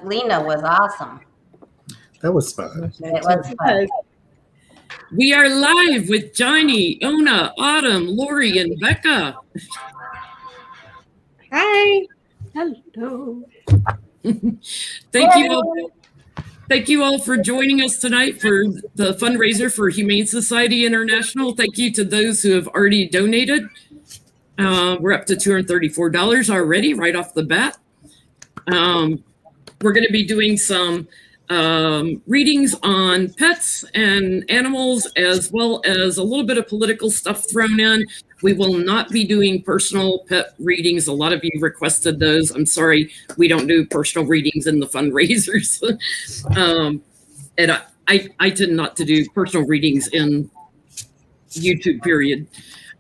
Lena was awesome. That was fun. It was fun. We are live with Johnny, Ona, Autumn, Lori, and Becca. Hi. Hello. Thank you all for joining us tonight for the fundraiser for Humane Society International. Thank you to those who have already donated. We're up to $234 already right off the bat. We're going to be doing some readings on pets and animals, as well as a little bit of political stuff thrown in. We will not be doing personal pet readings. A lot of you requested those. I'm sorry, we don't do personal readings in the fundraisers. And I tend not to do personal readings in YouTube, period.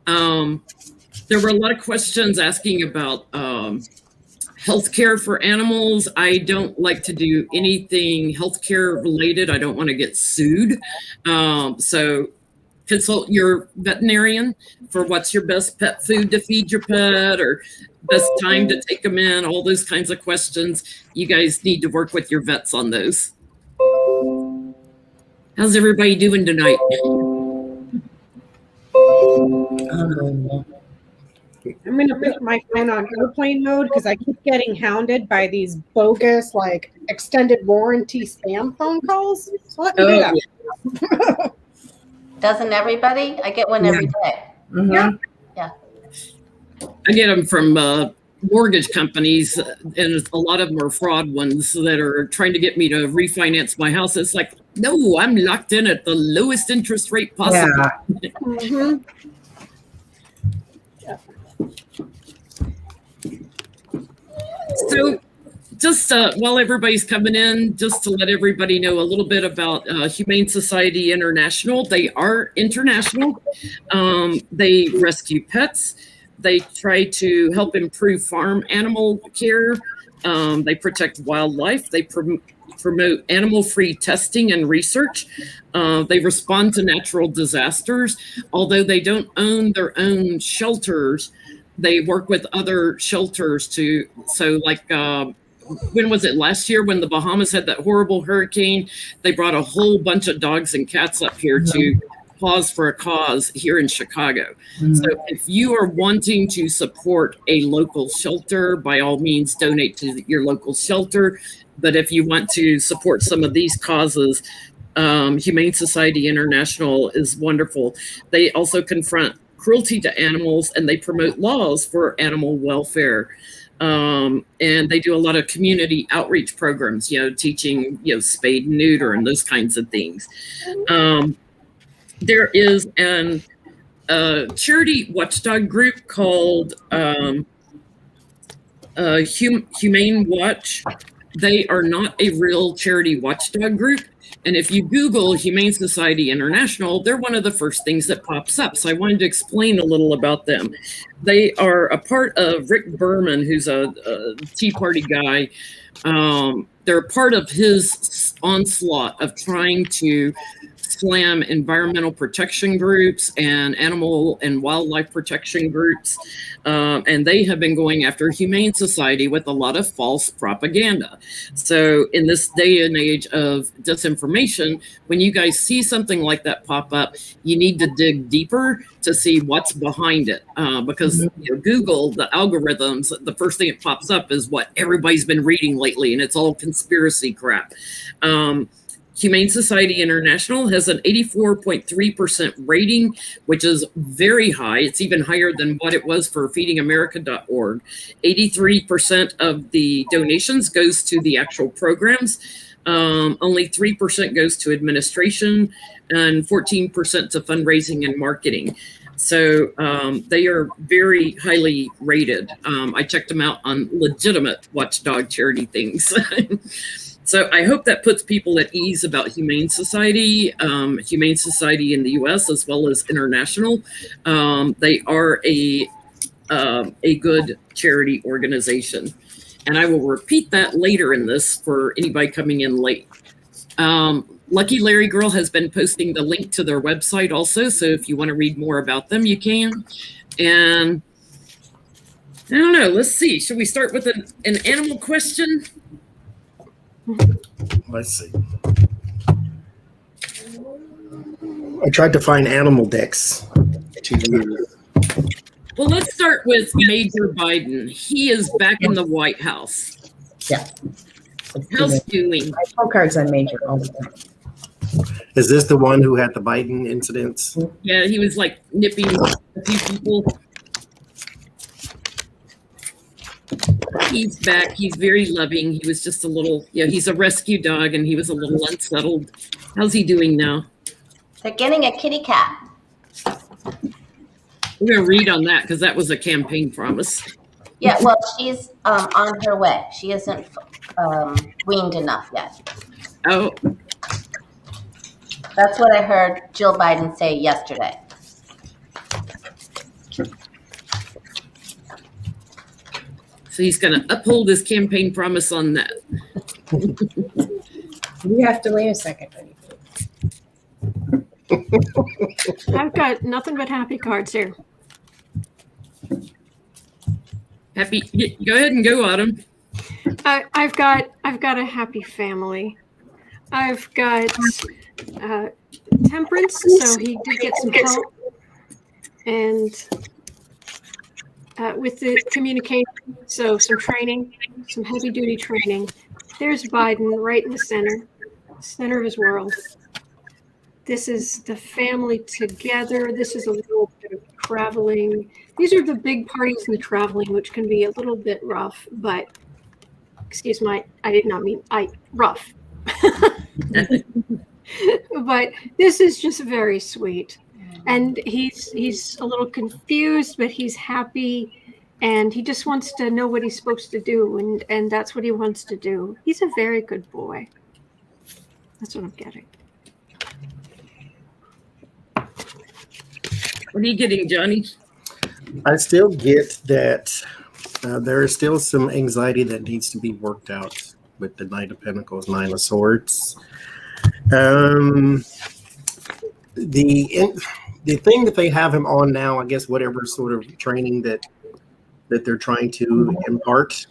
There were a lot of questions asking about healthcare for animals. I don't like to do anything healthcare related. I don't want to get sued. So consult your veterinarian for what's your best pet food to feed your pet, or best time to take them in, all those kinds of questions. You guys need to work with your vets on those. How's everybody doing tonight? I'm going to put my phone on airplane mode because I keep getting hounded by these bogus, like, extended warranty spam phone calls. So let me do that. Doesn't everybody? I get one every day. Yeah. Yeah. I get them from mortgage companies, and a lot of them are fraud ones that are trying to get me to refinance my house. It's like, no, I'm locked in at the lowest interest rate possible. Mm-hmm. So just while everybody's coming in, just to let everybody know a little bit about Humane Society International. They are international. They rescue pets. They try to help improve farm animal care. They protect wildlife. They promote animal-free testing and research. They respond to natural disasters. Although they don't own their own shelters, they work with other shelters to, so like, when was it, last year when the Bahamas had that horrible hurricane? They brought a whole bunch of dogs and cats up here to pause for a cause here in Chicago. So if you are wanting to support a local shelter, by all means donate to your local shelter. But if you want to support some of these causes, Humane Society International is wonderful. They also confront cruelty to animals, and they promote laws for animal welfare. And they do a lot of community outreach programs, teaching, spade and neuter and those kinds of things. There is a charity watchdog group called Humane Watch. They are not a real charity watchdog group. And if you Google Humane Society International, they're one of the first things that pops up. So I wanted to explain a little about them. They are a part of Rick Berman, who's a Tea Party guy. They're part of his onslaught of trying to slam environmental protection groups and animal and wildlife protection groups. And they have been going after Humane Society with a lot of false propaganda. So in this day and age of disinformation, when you guys see something like that pop up, you need to dig deeper to see what's behind it. Because Google, the algorithms, the first thing that pops up is what everybody's been reading lately, and it's all conspiracy crap. Humane Society International has an 84.3% rating, which is very high. It's even higher than what it was for feedingamerica.org. 83% of the donations goes to the actual programs. Only 3% goes to administration and 14% to fundraising and marketing. So they are very highly rated. I checked them out on legitimate watchdog charity things. So I hope that puts people at ease about Humane Society in the U.S. as well as international. They are a good charity organization. And I will repeat that later in this for anybody coming in late. Lucky Larry Girl has been posting the link to their website also. So if you want to read more about them, you can. And I don't know, let's see. Should we start with an animal question? Let's see. I tried to find animal decks to use. Well, let's start with Major Biden. He is back in the White House. Yeah. How's he doing? I pull cards on Major all the time. Is this the one who had the Biden incidents? Yeah, he was like nipping a few people. He's back. He's very loving. He was just a little, he's a rescue dog and he was a little unsettled. How's he doing now? They're getting a kitty cat. We're going to read on that because that was a campaign promise. Yeah, well, she's on her way. She isn't weaned enough yet. Oh, That's what I heard Jill Biden say yesterday. so he's going to uphold his campaign promise on that. You have to wait a second. I've got nothing but happy cards here. Happy. Go ahead and go, Autumn. I've got a happy family. I've got temperance, so he did get some help, and with the communication, so some training, some heavy duty training. There's Biden right in the center of his world. This is the family together. This is a little bit of traveling. These are the big parties and the traveling, which can be a little bit rough, but excuse my, I did not mean rough. But this is just very sweet. And he's a little confused, but he's happy, and he just wants to know what he's supposed to do, and that's what he wants to do. He's a very good boy. That's what I'm getting. What are you getting, Johnny? I still get that there is still some anxiety that needs to be worked out with the Knight of Pentacles, Nine of Swords. The thing that they have him on now, I guess whatever sort of training that they're trying to impart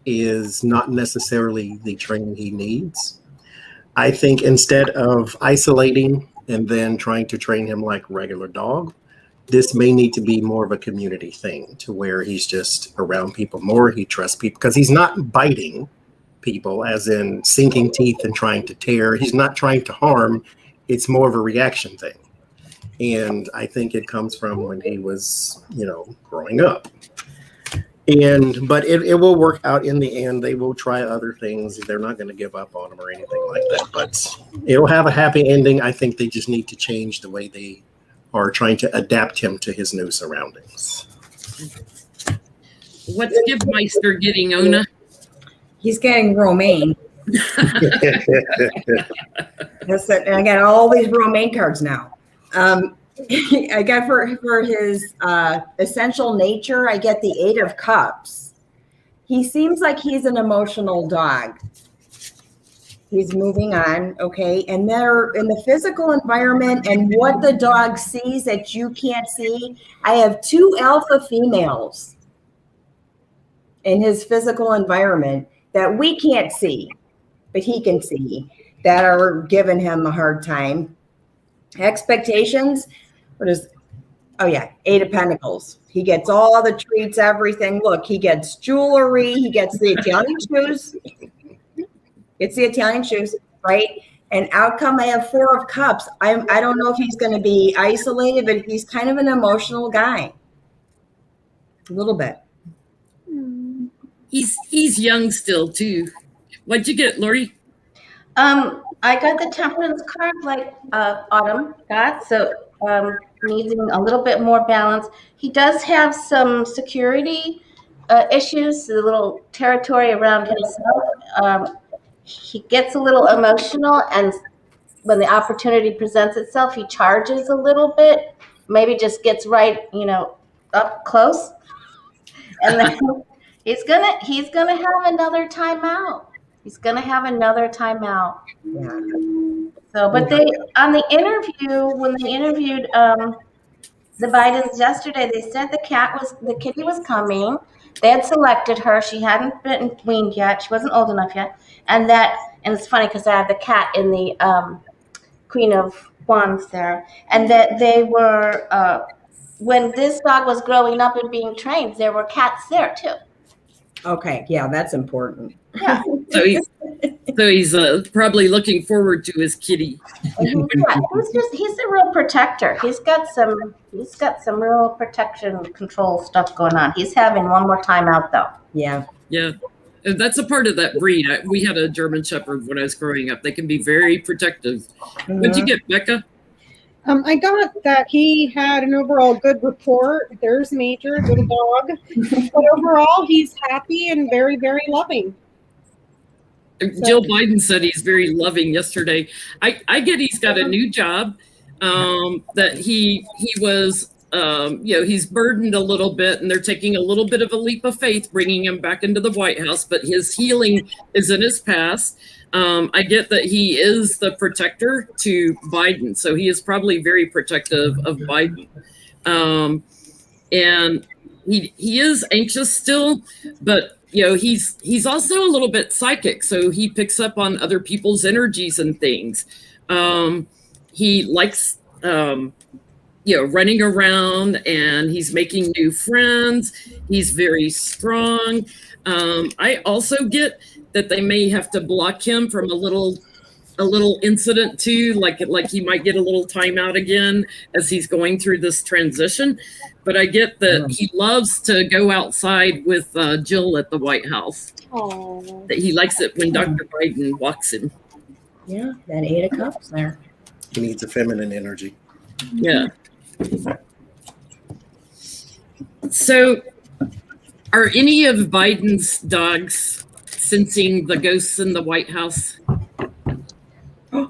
is not necessarily the training he needs. I think instead of isolating and then trying to train him like a regular dog, this may need to be more of a community thing to where he's just around people more. He trusts people because he's not biting people as in sinking teeth and trying to tear. He's not trying to harm. It's more of a reaction thing. And I think it comes from when he was, growing up. But it will work out in the end. They will try other things. They're not going to give up on him or anything like that. But it'll have a happy ending. I think they just need to change the way they are trying to adapt him to his new surroundings. What's Gibmeister getting, Ona? He's getting romaine. That's it. And I got all these romaine cards now. I got for his essential nature, I get the Eight of Cups. He seems like he's an emotional dog. He's moving on, okay? And they're in the physical environment and what the dog sees that you can't see. I have 2 alpha females in his physical environment that we can't see, but he can see, that are giving him a hard time. Expectations, Eight of Pentacles. He gets all the treats, everything. Look, he gets jewelry, he gets the Italian shoes. It's the Italian shoes, right? And outcome, I have 4 of Cups. I don't know if he's going to be isolated, but he's kind of an emotional guy. A little bit. He's young still too. What'd you get, Lori? I got the temperance card like Autumn got, so needing a little bit more balance. He does have some security issues, a little territory around himself. He gets a little emotional, and when the opportunity presents itself, he charges a little bit, maybe just gets right, up close. And then he's gonna have another timeout. He's gonna have another timeout. Yeah. So, but they on the interview, when they interviewed the Bidens yesterday, they said the kitty was coming. They had selected her. She hadn't been weaned yet. She wasn't old enough yet, and that And it's funny because I have the cat in the Queen of Wands there, and that they were when this dog was growing up and being trained, there were cats there too. Okay, yeah, that's important. Yeah. So he's probably looking forward to his kitty. Yeah, he's a real protector. He's got some real protection control stuff going on. He's having one more time out though. Yeah. Yeah. That's a part of that breed. We had a German Shepherd when I was growing up. They can be very protective. What'd you get, Becca? I got that he had an overall good report. There's Major, little dog. But overall, he's happy and very, very loving. Jill Biden said he's very loving yesterday. I get he's got a new job, that he was, he's burdened a little bit, and they're taking a little bit of a leap of faith, bringing him back into the White House, but his healing is in his past. I get that he is the protector to Biden, so he is probably very protective of Biden. And he is anxious still, but he's also a little bit psychic, so he picks up on other people's energies and things. He likes running around, and he's making new friends. He's very strong. I also get that they may have to block him from a little incident too, like he might get a little timeout again as he's going through this transition. But I get that he loves to go outside with Jill at the White House. Oh. That he likes it when Dr. Biden walks in. Yeah, that 8 of Cups there. He needs a feminine energy. Yeah. So, are any of Biden's dogs sensing the ghosts in the White House? Are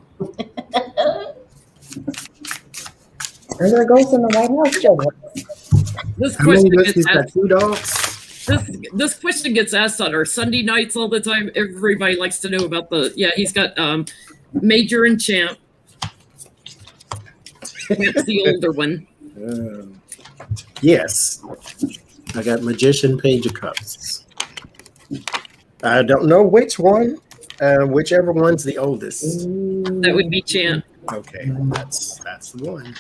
there ghosts in the White House, Joe? This question gets got asked. 2 dogs. This question gets asked on our Sunday nights all the time. Everybody likes to know about he's got Major and Champ. That's the older one. Yes. I got Magician, Page of Cups. I don't know which one, whichever one's the oldest. That would be Champ. Okay, that's the one.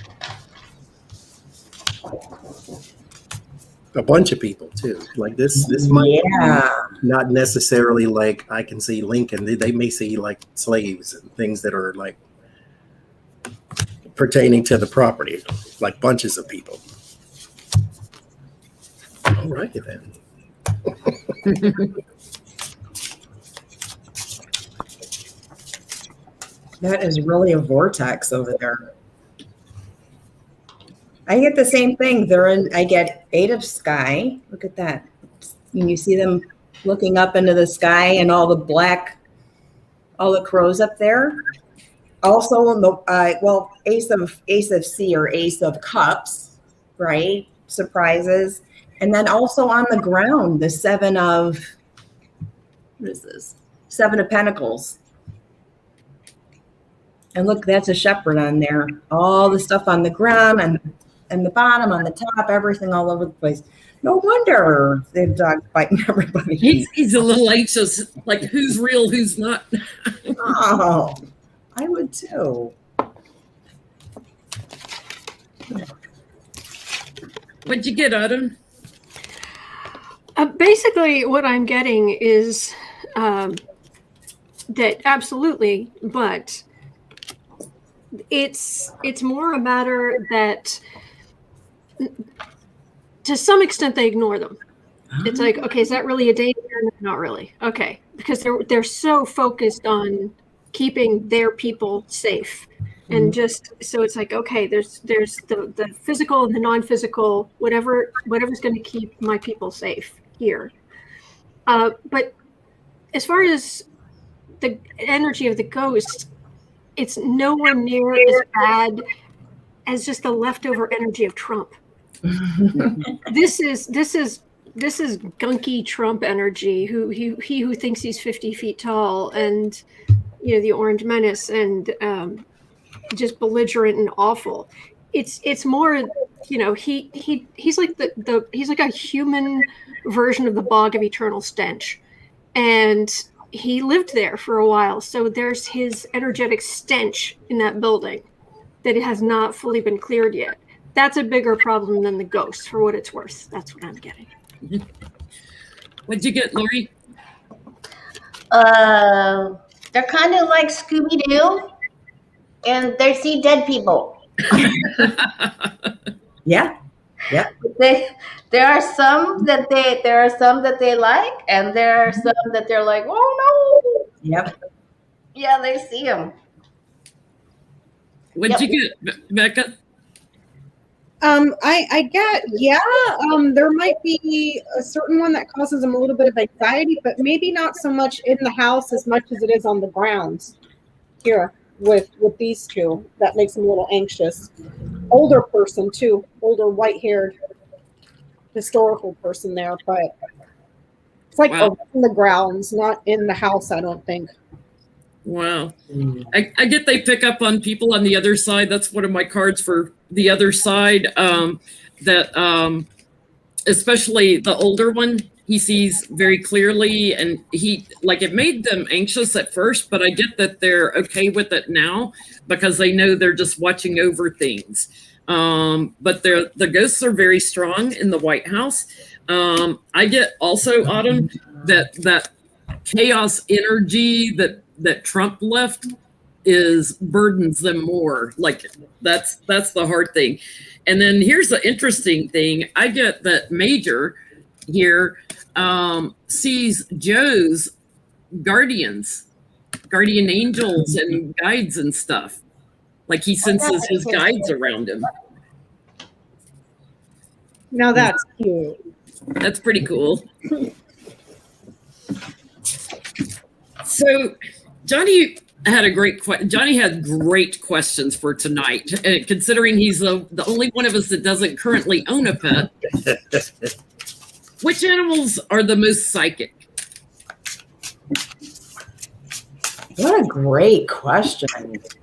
A bunch of people too. Like this might not necessarily like I can see Lincoln. They may see like slaves and things that are like pertaining to the property, like bunches of people. All righty then. That is really a vortex over there. I get the same thing. I get 8 of Sky. Look at that. You see them looking up into the sky and all the crows up there. Also, in the Ace of C or Ace of Cups, right? Surprises. And then also on the ground, the 7 of, what is this? 7 of Pentacles. And look, that's a shepherd on there. All the stuff on the ground and the bottom, on the top, everything all over the place. No wonder the dog's biting everybody. He's a little anxious, like who's real, who's not. Oh, I would too. What'd you get, Autumn? Basically, what I'm getting is that absolutely, but it's more a matter that to some extent they ignore them. It's like, okay, is that really a danger? Not really. Okay, because they're so focused on keeping their people safe, and just so it's like, okay, there's the physical and the non-physical, whatever's going to keep my people safe here. But as far as the energy of the ghost, it's nowhere near as bad as just the leftover energy of Trump. This is gunky Trump energy. He who thinks he's 50 feet tall, and the Orange Menace, and just belligerent and awful. It's more, he's like he's like a human version of the Bog of Eternal Stench, and he lived there for a while, so there's his energetic stench in that building that it has not fully been cleared yet. That's a bigger problem than the ghost, for what it's worth. That's what I'm getting. What'd you get, Lori? They're kind of like Scooby Doo, and they see dead people. Yeah. There are some that they like, and there are some that they're like, oh no. Yep. Yeah, they see them. What'd you get, Becca? I get, there might be a certain one that causes them a little bit of anxiety, but maybe not so much in the house as much as it is on the grounds here with these two. That makes them a little anxious. Older person too, older white-haired historical person there, but it's like Wow. in the grounds, not in the house, I don't think. Wow. I get they pick up on people on the other side. That's one of my cards for the other side. Especially the older one, he sees very clearly, and it made them anxious at first, but I get that they're okay with it now because they know they're just watching over things. But the ghosts are very strong in the White House. I get also, Autumn, that chaos energy that Trump left burdens them more. Like that's the hard thing. And then here's the interesting thing. I get that Major here sees Joe's guardian angels and guides and stuff. Like he senses his guides around him. Now that's cute. That's pretty cool. So Johnny had Johnny had great questions for tonight. Considering he's the only one of us that doesn't currently own a pet. Which animals are the most psychic? What a great question.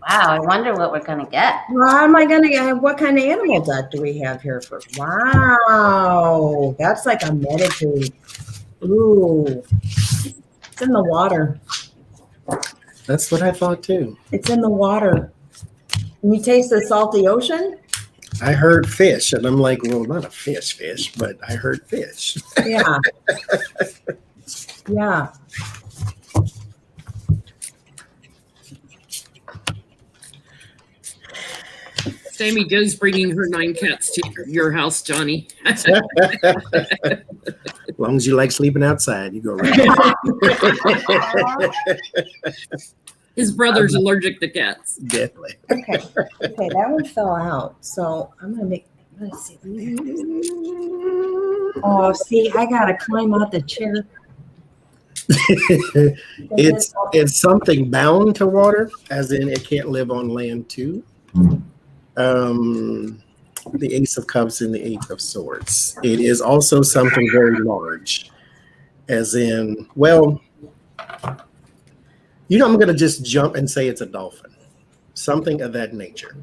Wow, I wonder what we're gonna get. How am I going to get? What kind of animal deck do we have here for? Wow. That's like a meditate. Ooh. It's in the water. That's what I thought too. It's in the water. Can you taste the salty ocean? I heard fish, and I'm like, well, not a fish, but I heard fish. Yeah. Yeah. Sammy Joe's bringing her 9 cats to your house, Johnny. As long as you like sleeping outside, you go right. His brother's allergic to cats. Definitely. Okay, that one fell out. So I'm gonna let's see. Oh, see, I gotta climb out the chair. It's something bound to water, as in it can't live on land too. The Ace of Cups and the Eight of Swords. It is also something very large, as in, well, I'm going to just jump and say it's a dolphin, something of that nature,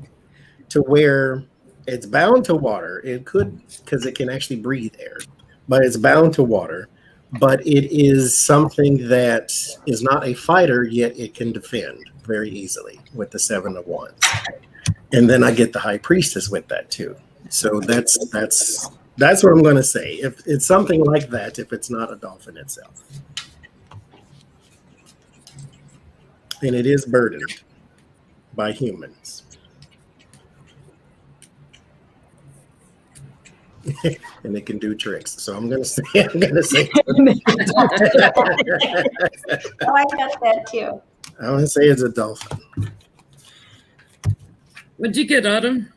to where it's bound to water. It could, because it can actually breathe air, but it's bound to water. But it is something that is not a fighter, yet it can defend very easily with the 7 of Wands. And then I get the High Priestess with that too. So that's what I'm going to say. If it's something like that, if it's not a dolphin itself. And it is burdened by humans. And it can do tricks. So I'm going to say. Oh, I got that too. I want to say it's a dolphin. What'd you get, Autumn?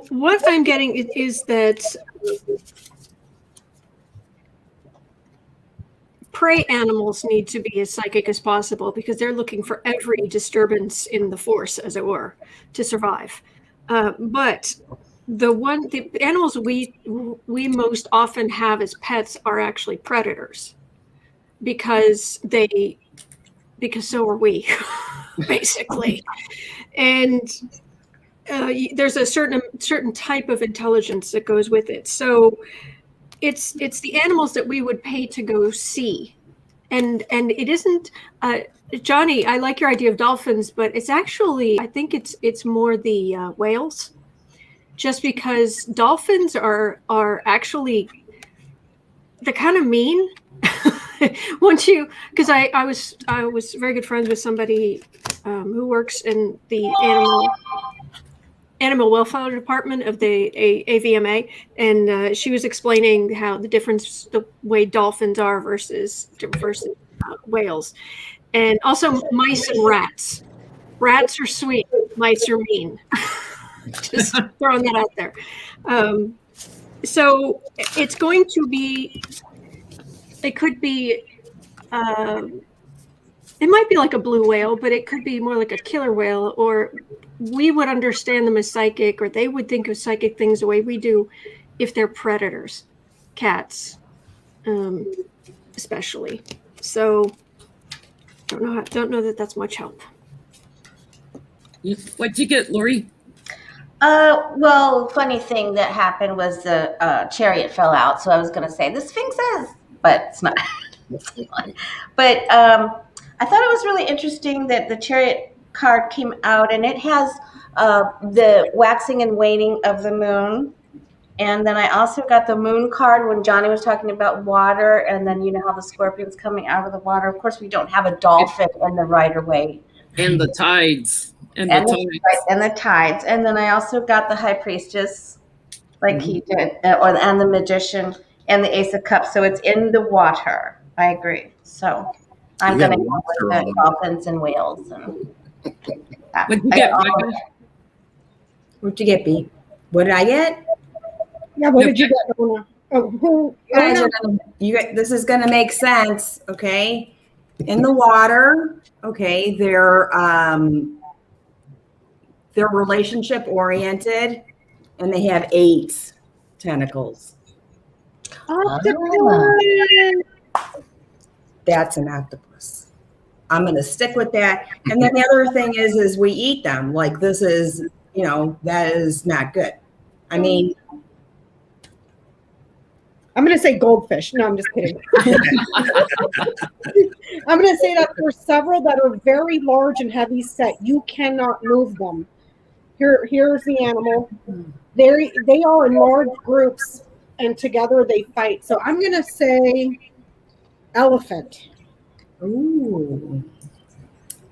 What I'm getting is that prey animals need to be as psychic as possible because they're looking for every disturbance in the force, as it were, to survive. But the animals we most often have as pets are actually predators because so are we, basically. And there's a certain type of intelligence that goes with it. So it's the animals that we would pay to go see, and it isn't. Johnny, I like your idea of dolphins, but it's actually, I think it's more the whales, just because dolphins are actually, they're kind of mean. Once you, because I was very good friends with somebody who works in the animal welfare department of the AVMA, and she was explaining how the difference, the way dolphins are versus whales, and also mice and rats. Rats are sweet, mice are mean. Just throwing that out there. So it's going to be. It could be, it might be like a blue whale, but it could be more like a killer whale, or we would understand them as psychic, or they would think of psychic things the way we do if they're predators, cats, especially. So don't know that that's much help. What'd you get, Lori? Well, funny thing that happened was the chariot fell out. So I was going to say the sphinxes, but it's not. But I thought it was really interesting that the chariot card came out, and it has the waxing and waning of the moon. And then I also got the moon card when Johnny was talking about water, and then you know how the scorpion's coming out of the water. Of course, we don't have a dolphin in the Rider-Waite. And the tides. And the tides. And then I also got the high priestess, like he did, and the magician and the ace of cups. So it's in the water. I agree. So I'm going to go with the dolphins and whales. And What'd you get, Becca? What'd you get, B? What did I get? Yeah, what did you get, Donna? Oh, who? This is going to make sense, okay? In the water, okay, they're relationship oriented, and they have 8 tentacles. That's an octopus. I'm going to stick with that. And then the other thing is we eat them. Like, this is, that is not good. I mean, I'm going to say goldfish. No, I'm just kidding. I'm going to say that there's several that are very large and heavy set. You cannot move them. Here's the animal. They are in large groups, and together they fight. So I'm going to say elephant. Ooh.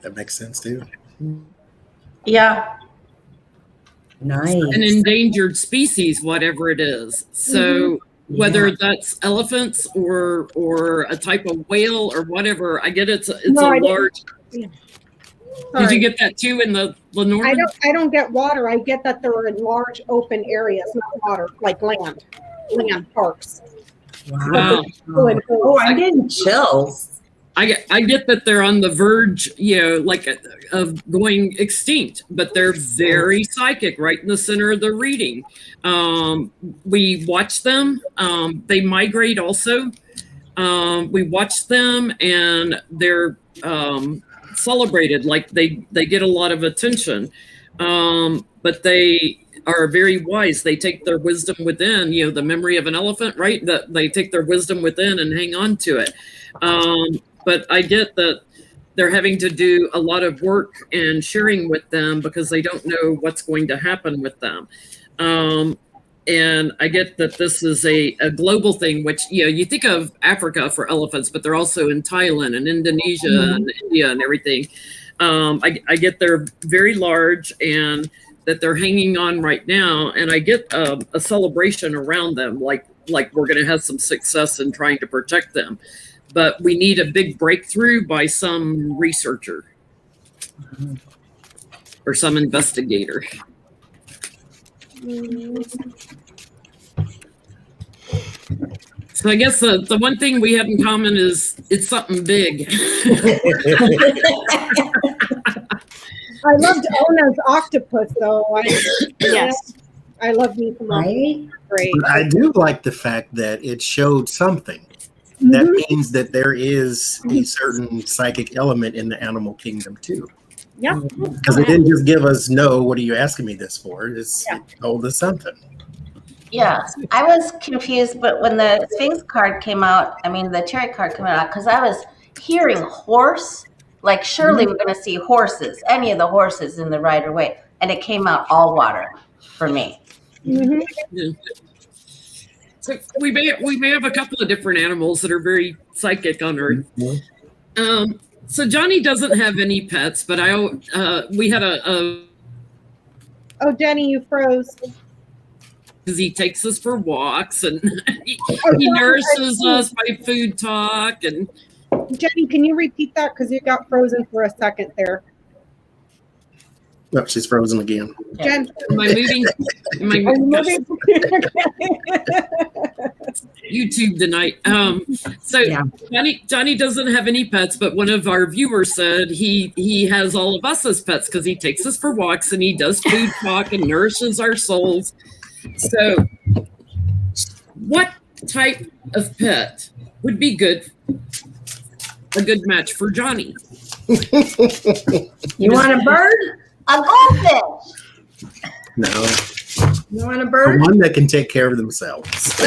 That makes sense too. yeah. Nice. An endangered species, whatever it is. So whether that's elephants or a type of whale or whatever, I get it's a large. Yeah. Did you get that too in the Lenormand? I don't get water. I get that they're in large open areas, not water, like land parks. Wow. Oh, I'm getting chills. I get that they're on the verge, of going extinct, but they're very psychic, right in the center of the reading. We watch them. They migrate also. We watch them, and they're celebrated, like they get a lot of attention. But they are very wise. They take their wisdom within, the memory of an elephant, right? That they take their wisdom within and hang on to it. But I get that they're having to do a lot of work and sharing with them because they don't know what's going to happen with them. And I get that this is a global thing, which, you think of Africa for elephants, but they're also in Thailand and Indonesia and India and everything. I get they're very large and that they're hanging on right now. And I get a celebration around them, like we're going to have some success in trying to protect them. But we need a big breakthrough by some researcher or some investigator. So I guess the one thing we have in common is it's something big. I loved Ona's octopus, though. Yes. I love me some Right? Great. But I do like the fact that it showed something. That means that there is a certain psychic element in the animal kingdom too. Yeah. Because it didn't just give us, no, what are you asking me this for? It told us something. Yeah, I was confused, but when the Sphinx card came out, I mean the Cherry card came out, because I was hearing horse, like surely we're going to see horses, any of the horses in the Rider Waite, and it came out all water for me. Mhm. Yeah. So we may have a couple of different animals that are very psychic on Earth. So Johnny doesn't have any pets, but we had a Oh, Jenny, you froze. because he takes us for walks and he nourishes us by food talk. And Jenny, can you repeat that? Because you got frozen for a second there. No, she's frozen again. Jen, am I moving? Am I are you moving? YouTube tonight? So Yeah. Johnny doesn't have any pets, but one of our viewers said he has all of us as pets because he takes us for walks and he does food talk and nourishes our souls. So, what type of pet would be a good match for Johnny? You want a bird? A goldfish. No, You want a the bird? one that can take care of themselves.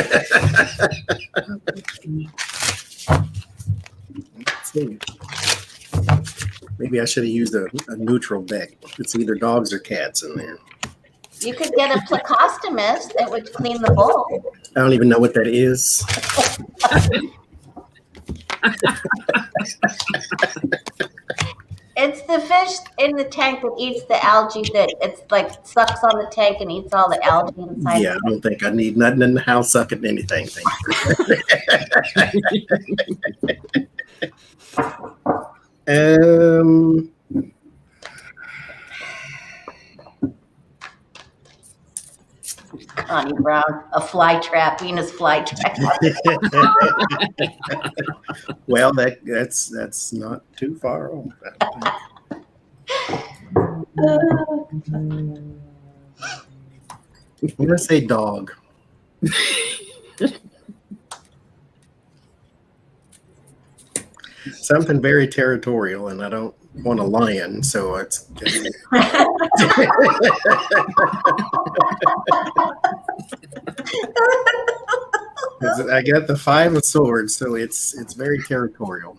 Let's see. Maybe I should have used a neutral deck. It's either dogs or cats in there. You could get a plecostomus that would clean the bowl. I don't even know what that is. It's the fish in the tank that eats the algae that it's like sucks on the tank and eats all the algae inside. Yeah, I don't think I need nothing in the house sucking anything. Connie Brown, a fly trap, Venus fly trap. Well, that's not too far off. I'm gonna say dog. Something very territorial, and I don't want a lion, so it's. I got the 5 of swords, so it's very territorial,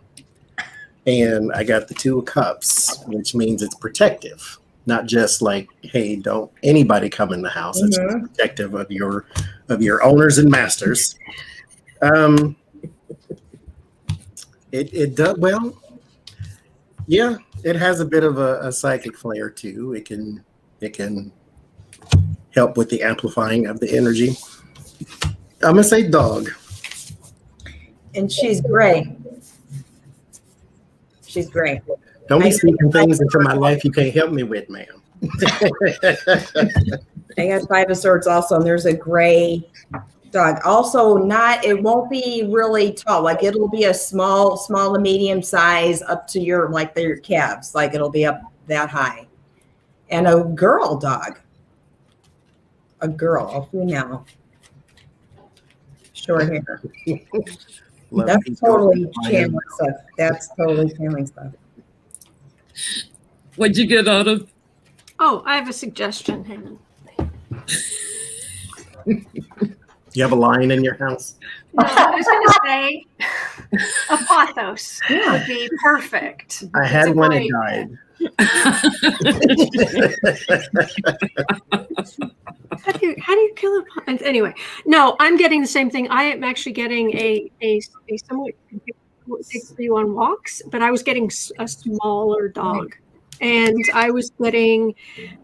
and I got the 2 of cups, which means it's protective, not just like, hey, don't anybody come in the house. It's protective of your owners and masters. It does well. Yeah, it has a bit of a psychic flair too. It can help with the amplifying of the energy. I'm gonna say dog. And she's gray. She's gray. Don't be speaking things into my life you can't help me with, ma'am. I got 5 of swords also, and there's a gray dog. Also, it won't be really tall. Like it'll be a small to medium size up to your calves. Like it'll be up that high. And a girl dog. A girl, a female. Short hair. That's totally channeling stuff. That's totally channeling stuff. What'd you get out of? Oh, I have a suggestion. Hang on. You have a lion in your house? No, I was going to say a pothos would be perfect. I It's had a one great- that died. How do you kill a pothos? Anyway, no, I'm getting the same thing. I am actually getting a somewhat takes you on walks, but I was getting a smaller dog, and I was getting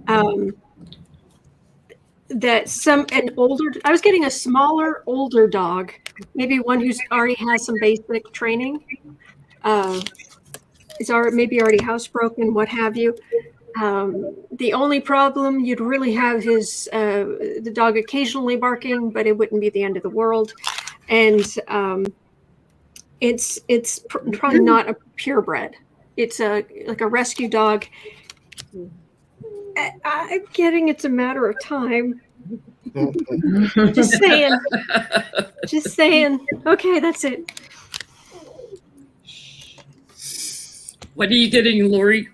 I was getting a smaller, older dog, maybe one who's already has some basic training, is maybe already housebroken, what have you. The only problem you'd really have is the dog occasionally barking, but it wouldn't be the end of the world. And it's probably not a purebred. It's like a rescue dog. I'm getting it's a matter of time. Just saying. Just saying. Okay, that's it. What are you getting, Lori?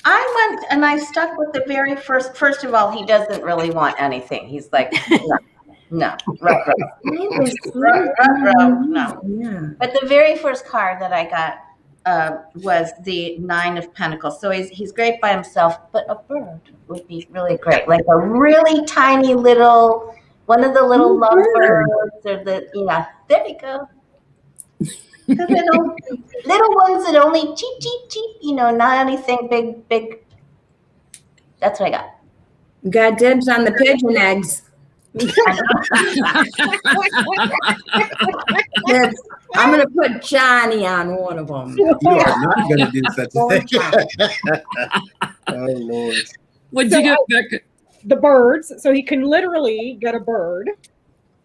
I went and I stuck with the very first of all, he doesn't really want anything. He's like, no, ruff, no. Yeah. But the very first card that I got was the 9 of Pentacles. So he's great by himself, but a bird would be really great. Like a really tiny little, one of the little lovebirds or there we go. The little ones that only cheep, cheep, cheep, not anything big. That's what I got. You got dibs on the pigeon eggs. I'm going to put Johnny on one of them. You are not going to do such a thing. Oh, Lord. What'd you get, Becca? The birds. So he can literally get a bird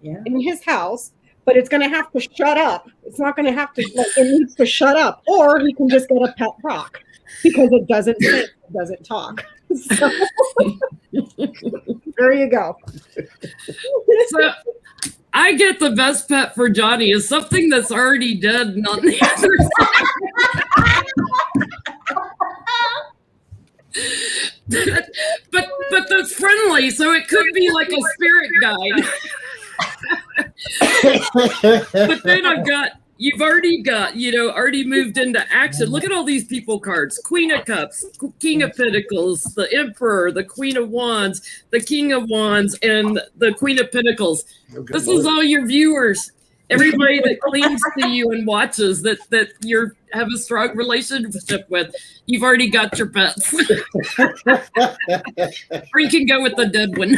in his house, but it's going to have to shut up. It's not going to have to, it needs to shut up. Or he can just get a pet rock because it doesn't think, it doesn't talk. So, there you go. So I get the best pet for Johnny is something that's already dead and on the other side. but that's friendly, so it could be like a spirit guide. But then you've already got, already moved into action. Look at all these people cards. Queen of Cups, King of Pentacles, the Emperor, the Queen of Wands, the King of Wands, and the Queen of Pentacles. This is all your viewers. Everybody that clings to you and watches that you have a strong relationship with. You've already got your pets. Or you can go with the dead one.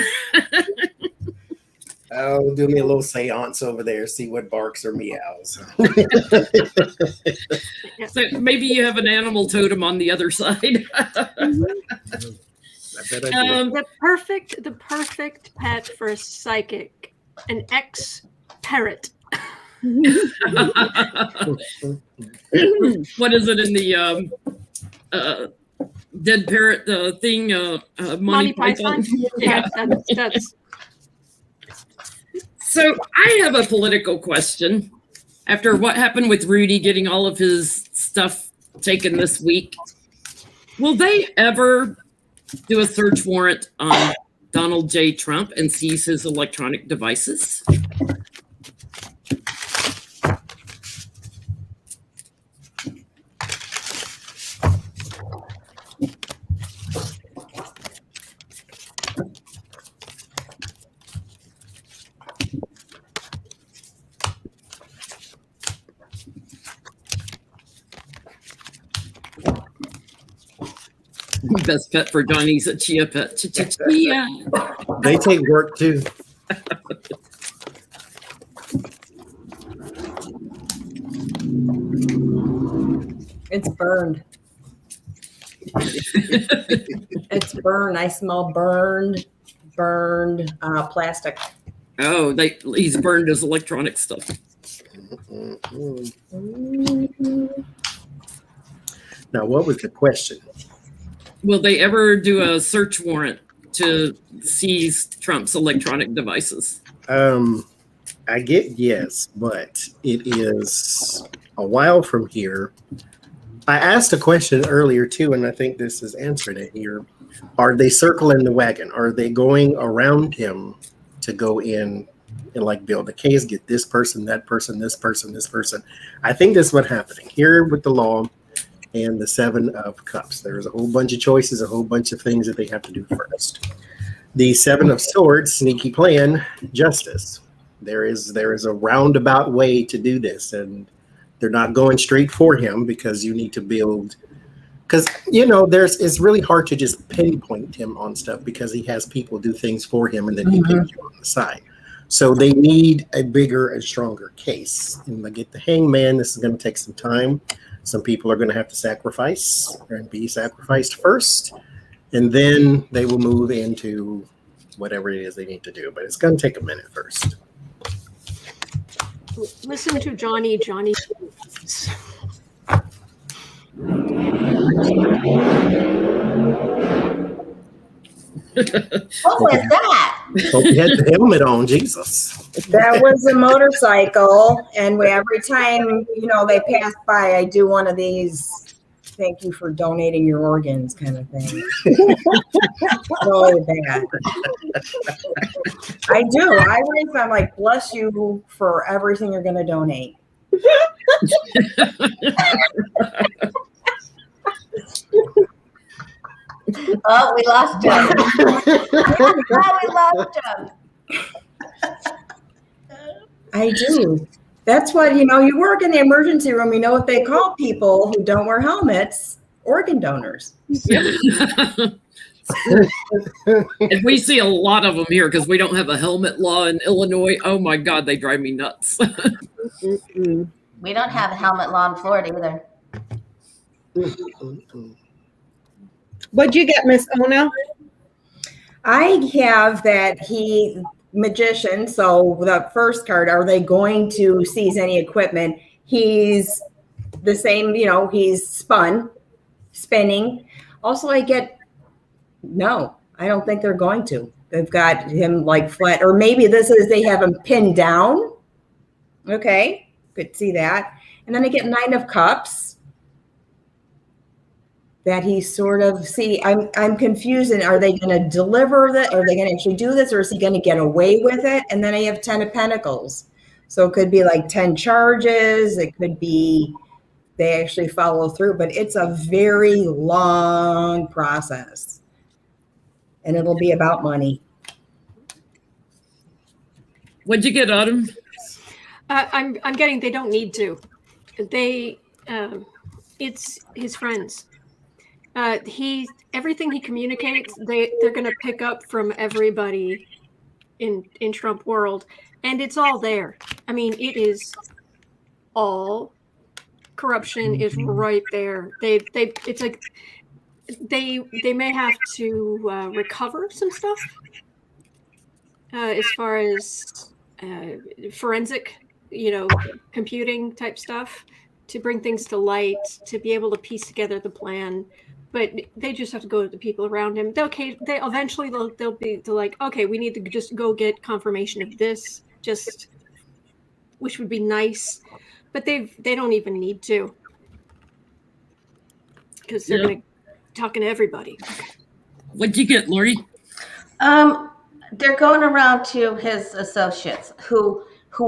Oh, do me a little seance over there, see what barks or meows. So maybe you have an animal totem on the other side. The perfect pet for a psychic, an ex-parrot. What is it in the dead parrot thing? Monty Python? Yeah, that's. So I have a political question. After what happened with Rudy getting all of his stuff taken this week, will they ever do a search warrant on Donald J. Trump and seize his electronic devices? Best pet for Johnny's a chia pet. Chia. They take work too. It's burned. It's burned. I smell burned plastic. Oh, he's burned his electronic stuff. Now, what was the question? Will they ever do a search warrant to seize Trump's electronic devices? I get yes, but it is a while from here. I asked a question earlier too, and I think this is answering it here. Are they circling the wagon? Are they going around him to go in and like build a case, get this person, that person, this person, this person? I think that's what's happening here with the law and the 7 of Cups. There's a whole bunch of choices, a whole bunch of things that they have to do first. The 7 of Swords, sneaky plan, justice. There is a roundabout way to do this, and they're not going straight for him because you need to build. Because it's really hard to just pinpoint him on stuff because he has people do things for him, and then he gives you on the side. So they need a bigger and stronger case. And they get the hangman. This is going to take some time. Some people are going to have to sacrifice and be sacrificed first, and then they will move into whatever it is they need to do. But it's going to take a minute first. Listen to Johnny. What was that? Hope you had the helmet on, Jesus. That was a motorcycle, and every time they pass by, I do one of these thank you for donating your organs kind of thing. So bad. I do. I'm like, bless you for everything you're going to donate. Oh, we lost Doug. Oh, we lost Doug. I do. That's what, you work in the emergency room, you know what they call people who don't wear helmets? Organ donors. And we see a lot of them here because we don't have a helmet law in Illinois. Oh my God, they drive me nuts. We don't have a helmet law in Florida either. What'd you get, Miss Ona? I have that magician. So the first card, are they going to seize any equipment? He's the same, he's spinning. Also, I get, no, I don't think they're going to. They've got him like flat, or maybe they have him pinned down. Okay, could see that. And then I get 9 of Cups. That he sort of, I'm confused. And are they going to deliver that? Are they going to actually do this? Or is he going to get away with it? And then I have 10 of Pentacles. So it could be like 10 charges. It could be they actually follow through, but it's a very long process. And it'll be about money. What'd you get, Autumn? I'm getting they don't need to. It's his friends. Everything he communicates, they're going to pick up from everybody in Trump world, and it's all there. I mean, it is all corruption is right there. It's like they may have to recover some stuff as far as forensic, computing type stuff to bring things to light, to be able to piece together the plan. But they just have to go to the people around him. They'll eventually be like, okay, we need to just go get confirmation of this, which would be nice. But they don't even need to, because they're going to talking to everybody. What'd you get, Lori? They're going around to his associates who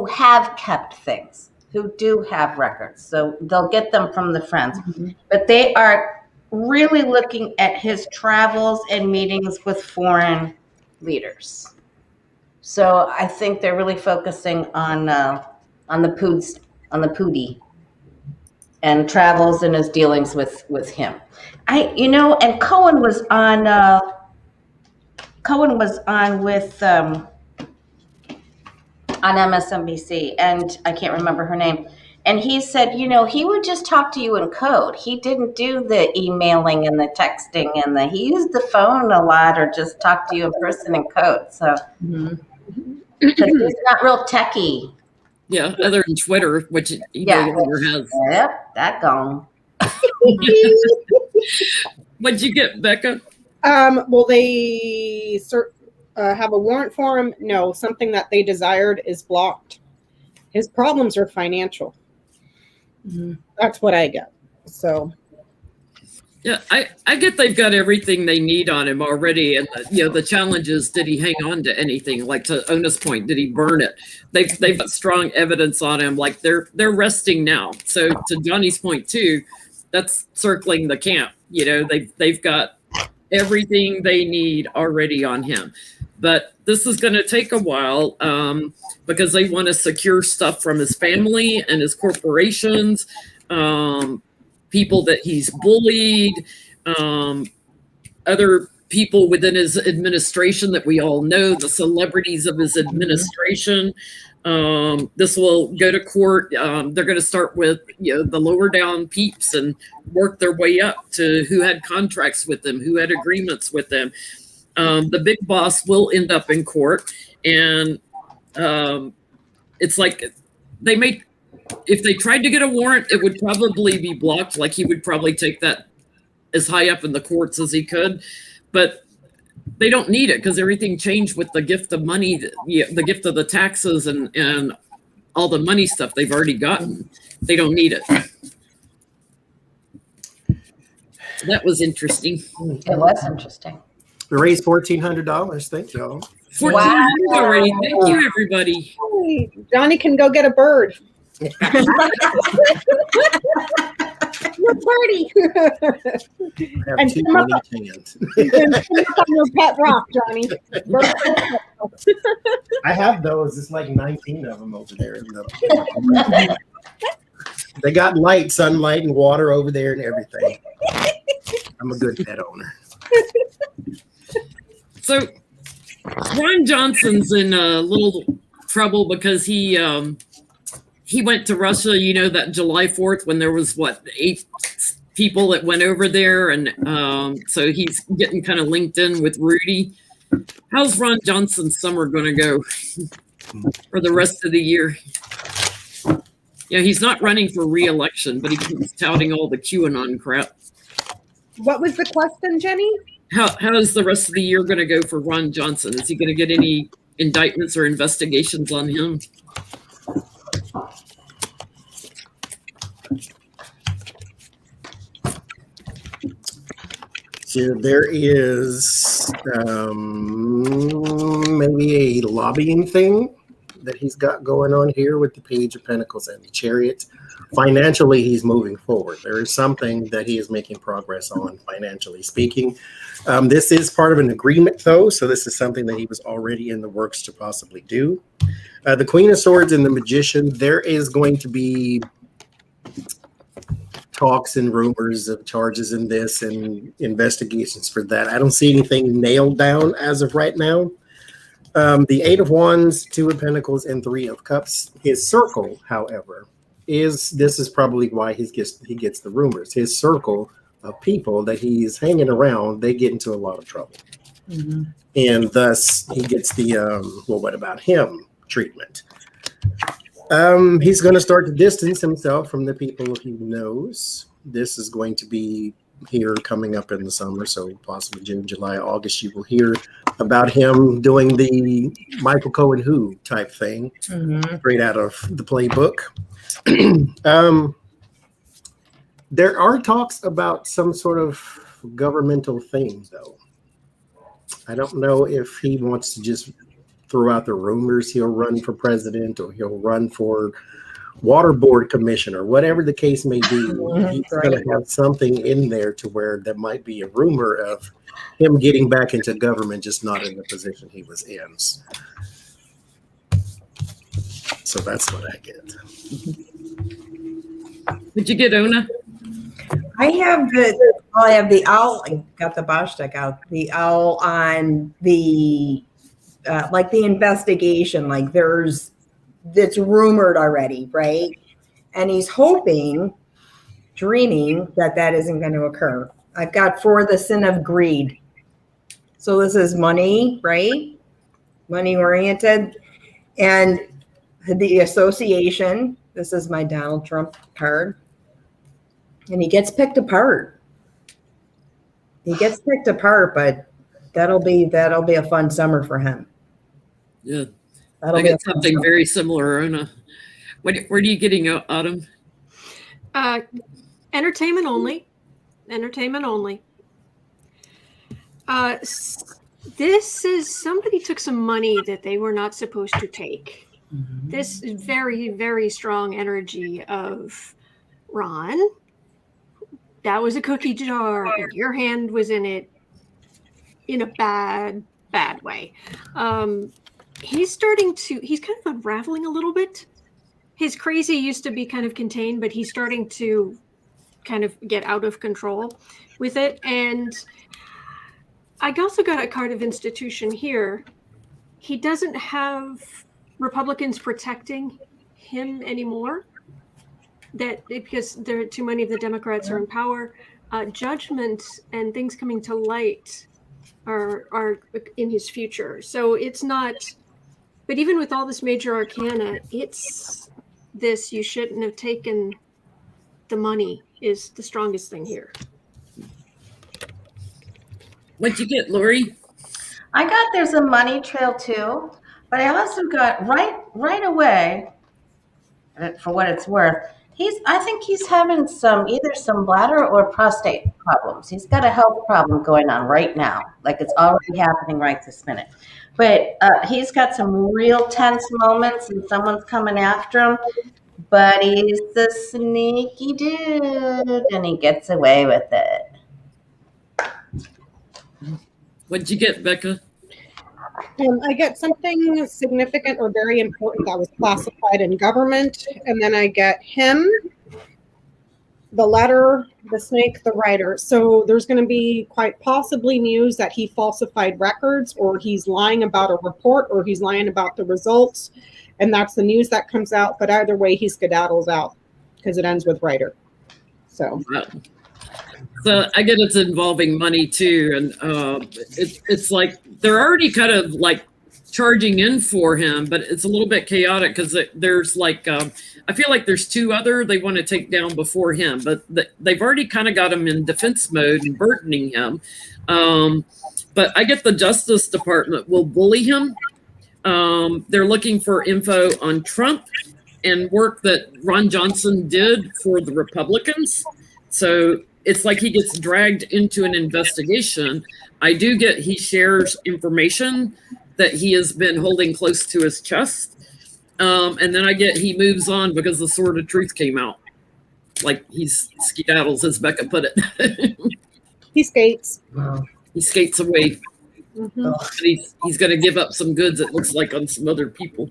have kept things, who do have records. So they'll get them from the friends. Mm-hmm. But they are really looking at his travels and meetings with foreign leaders. So I think they're really focusing on the Pootie and travels and his dealings with him. And Cohen was on with on MSNBC, and I can't remember her name. And he said, he would just talk to you in code. He didn't do the emailing and the texting he used the phone a lot, or just talk to you in person in code. So he's not real techie. Yeah, other than Twitter, which has. Yep, that gone. What'd you get, Becca? Will they have a warrant for him? No, something that they desired is blocked. His problems are financial. Mm-hmm. That's what I get. So, yeah, I get they've got everything they need on him already, and the challenge is, did he hang on to anything? Like to Ona's point, did he burn it? They've got strong evidence on him. Like they're resting now. So to Johnny's point too, that's circling the camp. They've got everything they need already on him. But this is going to take a while because they want to secure stuff from his family and his corporations, people that he's bullied, other people within his administration that we all know, the celebrities of his administration. This will go to court. They're going to start with the lower down peeps and work their way up to who had contracts with them, who had agreements with them. The big boss will end up in court, and it's like if they tried to get a warrant, it would probably be blocked. Like he would probably take that as high up in the courts as he could, but they don't need it because everything changed with the gift of money, the gift of the taxes and all the money stuff they've already gotten. They don't need it. So that was interesting. It was interesting. We raised $1,400. Thank y'all. 1,400 already. Thank you, everybody. Hey, Johnny can go get a bird. Your party. I have And two come up- money cans. Come up on your pet rock, Johnny. Bird. I have those. It's like 19 of them over there. They got light, sunlight, and water over there and everything. I'm a good pet owner. So Ron Johnson's in a little trouble because he went to Russia, you know, that July 4th when there was 8 people that went over there, and so he's getting kind of linked in with Rudy. How's Ron Johnson's summer going to go for the rest of the year? Yeah, he's not running for re-election, but he keeps touting all the QAnon crap. What was the question, Jenny? How is the rest of the year going to go for Ron Johnson? Is he going to get any indictments or investigations on him? So there is maybe a lobbying thing that he's got going on here with the Page of Pentacles and the Chariot. Financially, he's moving forward. There is something that he is making progress on, financially speaking. This is part of an agreement, though, so this is something that he was already in the works to possibly do. The Queen of Swords and the Magician, there is going to be talks and rumors of charges in this and investigations for that. I don't see anything nailed down as of right now. The 8 of Wands, 2 of Pentacles, and 3 of Cups. His circle, however, this is probably why he gets the rumors. His circle of people that he's hanging around, they get into a lot of trouble. Mm-hmm. And thus he gets the, well, what about him treatment? He's going to start to distance himself from the people he knows. This is going to be here coming up in the summer, so possibly June, July, August, you will hear about him doing the Michael Cohen Who type thing, straight out of the playbook. There are talks about some sort of governmental thing, though. I don't know if he wants to just throw out the rumors he'll run for president or he'll run for water board commissioner, whatever the case may be. He's going to have something in there to where there might be a rumor of him getting back into government, just not in the position he was in. So that's what I get. Did you get Ona? I have the owl. I got the Bosch deck out. The owl on the like the investigation. Like it's rumored already, right? And he's hoping, dreaming that isn't going to occur. I've got for the sin of greed. So this is money, right? Money oriented, and the association. This is my Donald Trump card. And he gets picked apart. But that'll be a fun summer for him. Yeah, I get something very similar, Ona. Where are you getting, Autumn? Entertainment only. Entertainment only. This is somebody took some money that they were not supposed to take. Mm-hmm. This is very, very strong energy of Ron. That was a cookie jar, and your hand was in it in a bad way. He's kind of unraveling a little bit. His crazy used to be kind of contained, but he's starting to kind of get out of control with it. And I also got a card of institution here. He doesn't have Republicans protecting him anymore. Because too many of the Democrats are in power, judgment and things coming to light are in his future. So it's not. But even with all this major arcana, it's this: you shouldn't have taken the money is the strongest thing here. What'd you get, Lori? I got there's a money trail too, but I also got right away, for what it's worth, I think he's having either some bladder or prostate problems. He's got a health problem going on right now. Like it's already happening right this minute. But he's got some real tense moments and someone's coming after him. But he's the sneaky dude and he gets away with it. What'd you get, Becca? I get something significant or very important that was classified in government, and then I get him, the letter, the snake, the writer. So there's going to be quite possibly news that he falsified records, or he's lying about a report, or he's lying about the results, and that's the news that comes out. But either way, he skedaddles out because it ends with writer. So. So I get it's involving money too, and it's like they're already kind of like charging in for him, but it's a little bit chaotic because there's like I feel like there's two other they want to take down before him, but they've already kind of got him in defense mode and burdening him. But I get the Justice Department will bully him. They're looking for info on Trump and work that Ron Johnson did for the Republicans. So it's like he gets dragged into an investigation. I do get he shares information that he has been holding close to his chest. And then I get he moves on because the Sword of Truth came out. Like he's skedaddles, as Becca put it. He skates. Wow. He skates away. Mm-hmm. But he's going to give up some goods, it looks like, on some other people.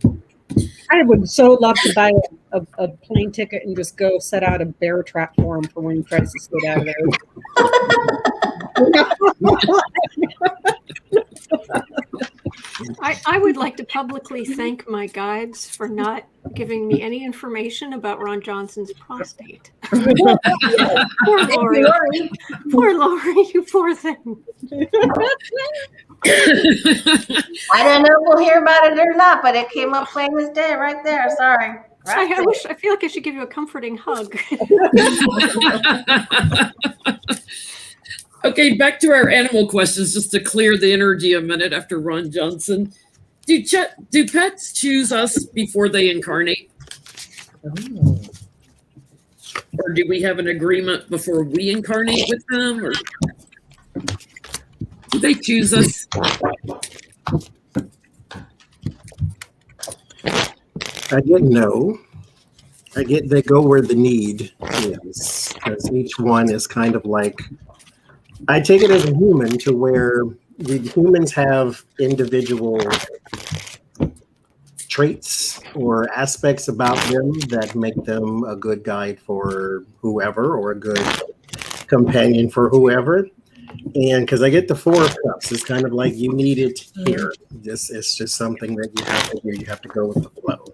I would so love to buy a plane ticket and just go set out a bear trap for him for when he tries to get out of there. I would like to publicly thank my guides for not giving me any information about Ron Johnson's prostate. Poor Lori. Poor Lori, you poor thing. I don't know if we'll hear about it or not, but it came up plain as day right there. Sorry. Right I feel like I should give you a comforting hug. Okay, back to our animal questions, just to clear the energy a minute after Ron Johnson. Do pets choose us before they incarnate? Oh. Or do we have an agreement before we incarnate with them? Or do they choose us? I get no. I get they go where the need is, because each one is kind of like, I take it as a human to where the humans have individual traits or aspects about them that make them a good guide for whoever or a good companion for whoever. And because I get the Four of Cups, it's kind of like you need it here. This is just something that you have to do. You have to go with the flow.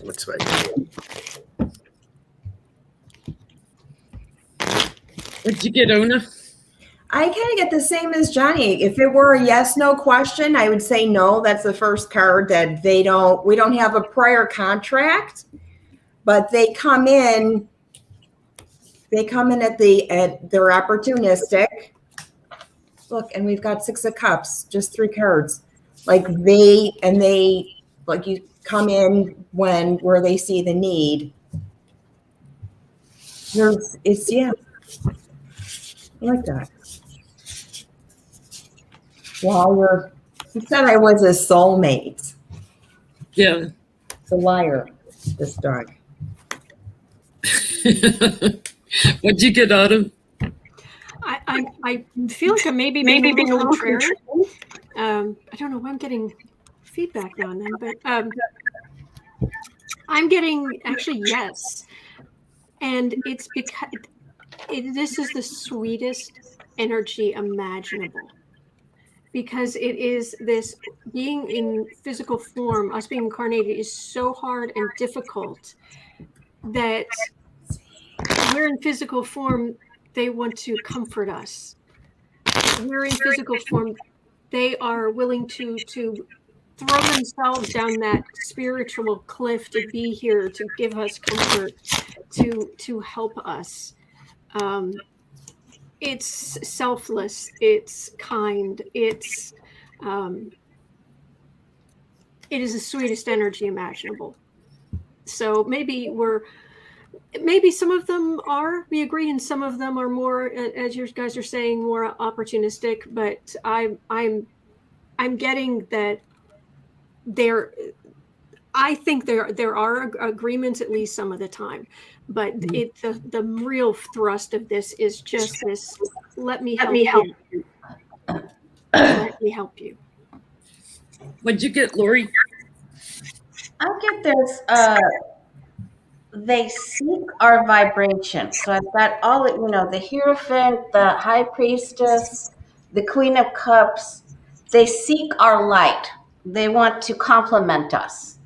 Looks like. What'd you get, Ona? I kind of get the same as Johnny. If it were a yes/no question, I would say no. That's the first card that we don't have a prior contract, but they come in they're opportunistic. Look, and we've got Six of Cups, just 3 cards. Like they you come in where they see the need. I like that. Wow, he said I was a soulmate. Yeah. It's a liar, this dog. What'd you get, Autumn? I feel like I may be being a little contrary. I don't know why I'm getting feedback now and then, but I'm getting actually yes. And it's because this is the sweetest energy imaginable. Because it is this being in physical form, us being incarnated is so hard and difficult that we're in physical form, they want to comfort us. We're in physical form, they are willing to throw themselves down that spiritual cliff to be here, to give us comfort, to help us. It's selfless, it's kind, it is the sweetest energy imaginable. So maybe some of them we agree, and some of them are more, as you guys are saying, more opportunistic. But I'm getting that I think there are agreements at least some of the time, but the real thrust of this is just this: let me help you. Let me help you. What'd you get, Lori? I get this. They seek our vibration. So I've got all the Hierophant, the High Priestess, the Queen of Cups. They seek our light. They want to complement us,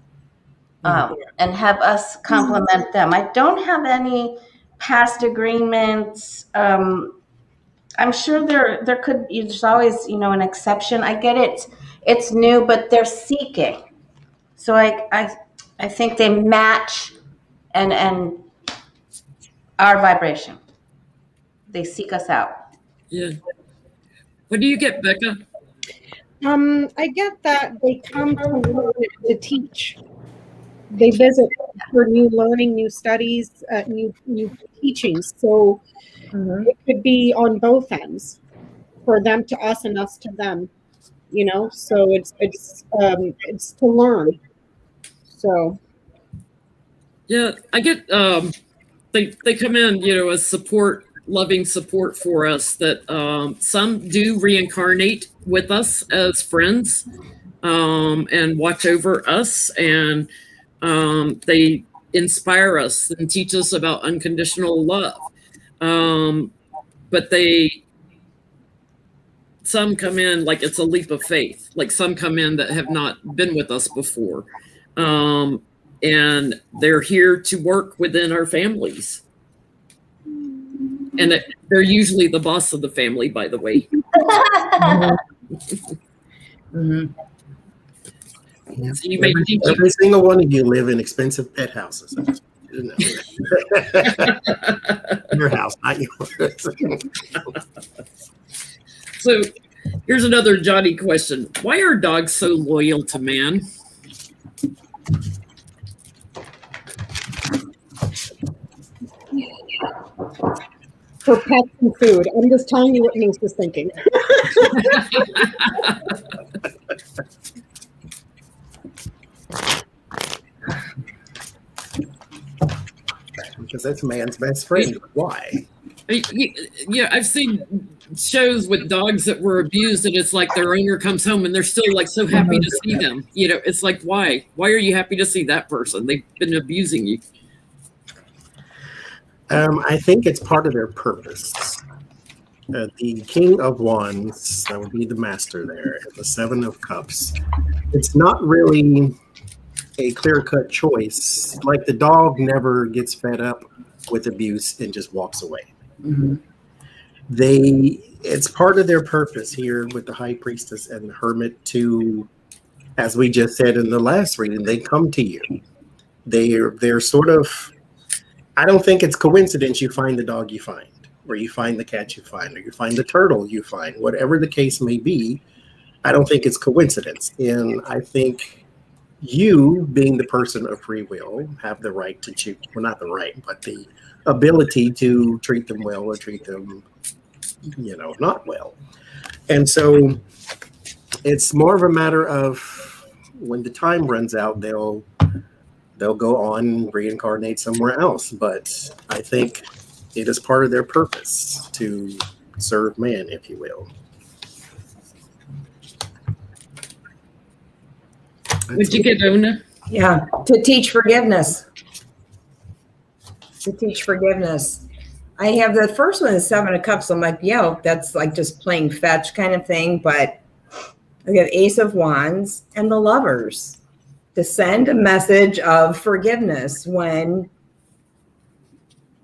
and have us complement them. I don't have any past agreements. I'm sure there could be, there's always an exception. I get it. It's new, but they're seeking. So I think they match and our vibration. They seek us out. Yeah. What do you get, Becca? I get that they come to learn to teach. They visit for new learning, new studies, new teachings. So it could be on both ends, for them to us and us to them. So it's to learn. So Yeah, I get they come in, as loving support for us. That some do reincarnate with us as friends, and watch over us, and they inspire us and teach us about unconditional love. But some come in like it's a leap of faith. Like some come in that have not been with us before. And they're here to work within our families. And they're usually the boss of the family, by the way. Yeah. So you may teach Every single one of you live in expensive pet houses. I just didn't know. Your house, not yours. So here's another Johnny question. Why are dogs so loyal to man? for pets and food. I'm just telling you what Hank was thinking. Because that's man's best friend. Why? Yeah, I've seen shows with dogs that were abused, and it's like their owner comes home and they're still like so happy to see them. It's like, why? Why are you happy to see that person? They've been abusing you. I think it's part of their purpose. The King of Wands, that would be the master there, and the Seven of Cups. It's not really a clear-cut choice. Like the dog never gets fed up with abuse and just walks away. Mm-hmm. It's part of their purpose here with the High Priestess and the Hermit to, as we just said in the last reading, they come to you. They're sort of, I don't think it's coincidence you find the dog you find, or you find the cat you find, or you find the turtle you find, whatever the case may be. I don't think it's coincidence. And I think you, being the person of free will, have the right to choose, well, not the right, but the ability to treat them well or treat them, not well. And so it's more of a matter of when the time runs out, they'll go on and reincarnate somewhere else. But I think it is part of their purpose to serve man, if you will. What'd you get, Ona? Yeah, to teach forgiveness. To teach forgiveness. I have the first one, the Seven of Cups. I'm like, yeah, that's like just playing fetch kind of thing. But I got Ace of Wands and the Lovers to send a message of forgiveness when,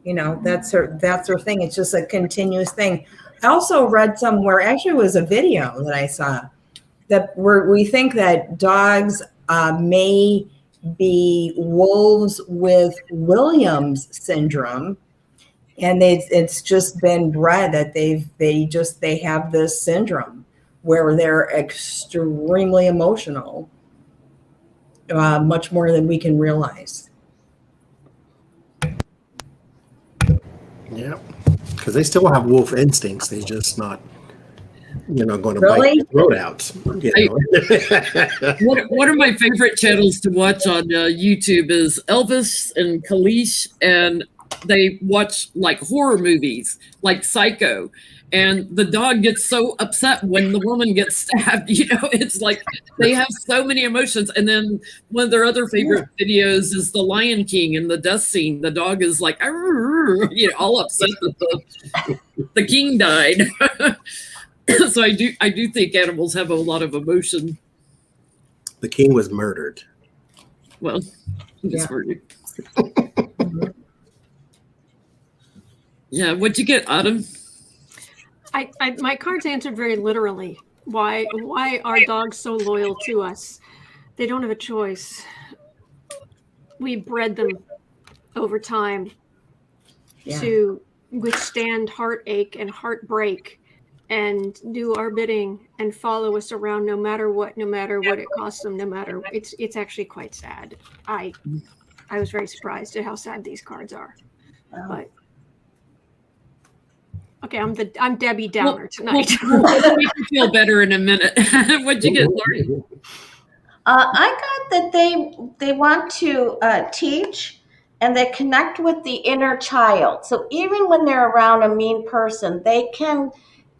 that's her thing. It's just a continuous thing. I also read somewhere, actually it was a video that I saw, that we think that dogs may be wolves with Williams syndrome, and it's just been bred that they have this syndrome where they're extremely emotional, much more than we can realize. Yeah, because they still have wolf instincts. They're just not, going to Really? bite your throat out. One of my favorite channels to watch on YouTube is Elvis and Kalish, and they watch like horror movies, like Psycho. And the dog gets so upset when the woman gets stabbed. It's like they have so many emotions. And then one of their other favorite videos is The Lion King and the death scene. The dog is like, all upset that the king died. So I do think animals have a lot of emotion. The king was murdered. Well, he was murdered. Yeah, what'd you get, Autumn? My cards answered very literally. Why are dogs so loyal to us? They don't have a choice. We bred them over time to withstand heartache and heartbreak and do our bidding and follow us around no matter what it costs them, it's actually quite sad. I was very surprised at how sad these cards are. But okay, I'm Debbie Downer tonight. We'll make you feel better in a minute. What'd you get, Lori? I got that they want to teach and they connect with the inner child. So even when they're around a mean person, they can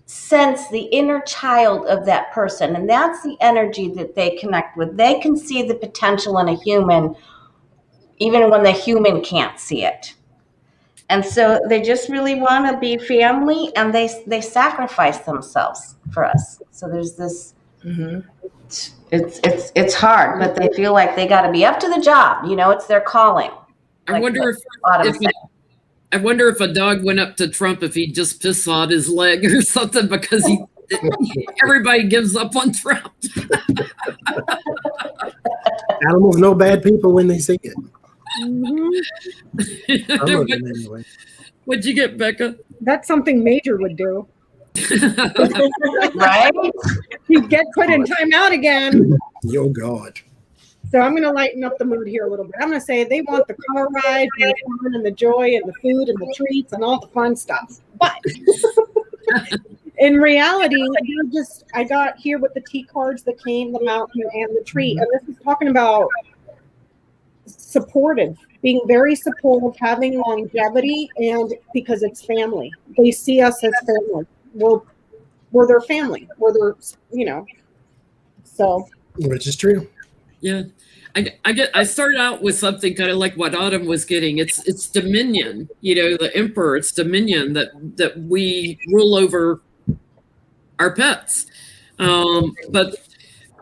sense the inner child of that person. And that's the energy that they connect with. They can see the potential in a human, even when the human can't see it. And so they just really want to be family, and they sacrifice themselves for us. So there's this, it's hard, but they feel like they got to be up to the job. It's their calling. I wonder if a dog went up to Trump if he just pissed on his leg or something, because everybody gives up on Trump. Animals know bad people when they see it. Anyway. What'd you get, Becca? That's something Major would do. Right? He'd get put in timeout again. Oh, God. So I'm going to lighten up the mood here a little bit. I'm going to say they want the car ride and the fun and the joy and the food and the treats and all the fun stuff. But in reality, I got here with the T cards, the cane, the mountain, and the tree. And this is talking about supportive, being very supportive, having longevity, and because it's family. They see us as family. We're their family. We're their, so. Which is true. Yeah. I started out with something kind of like what Autumn was getting. It's dominion, the emperor, it's dominion that we rule over our pets. But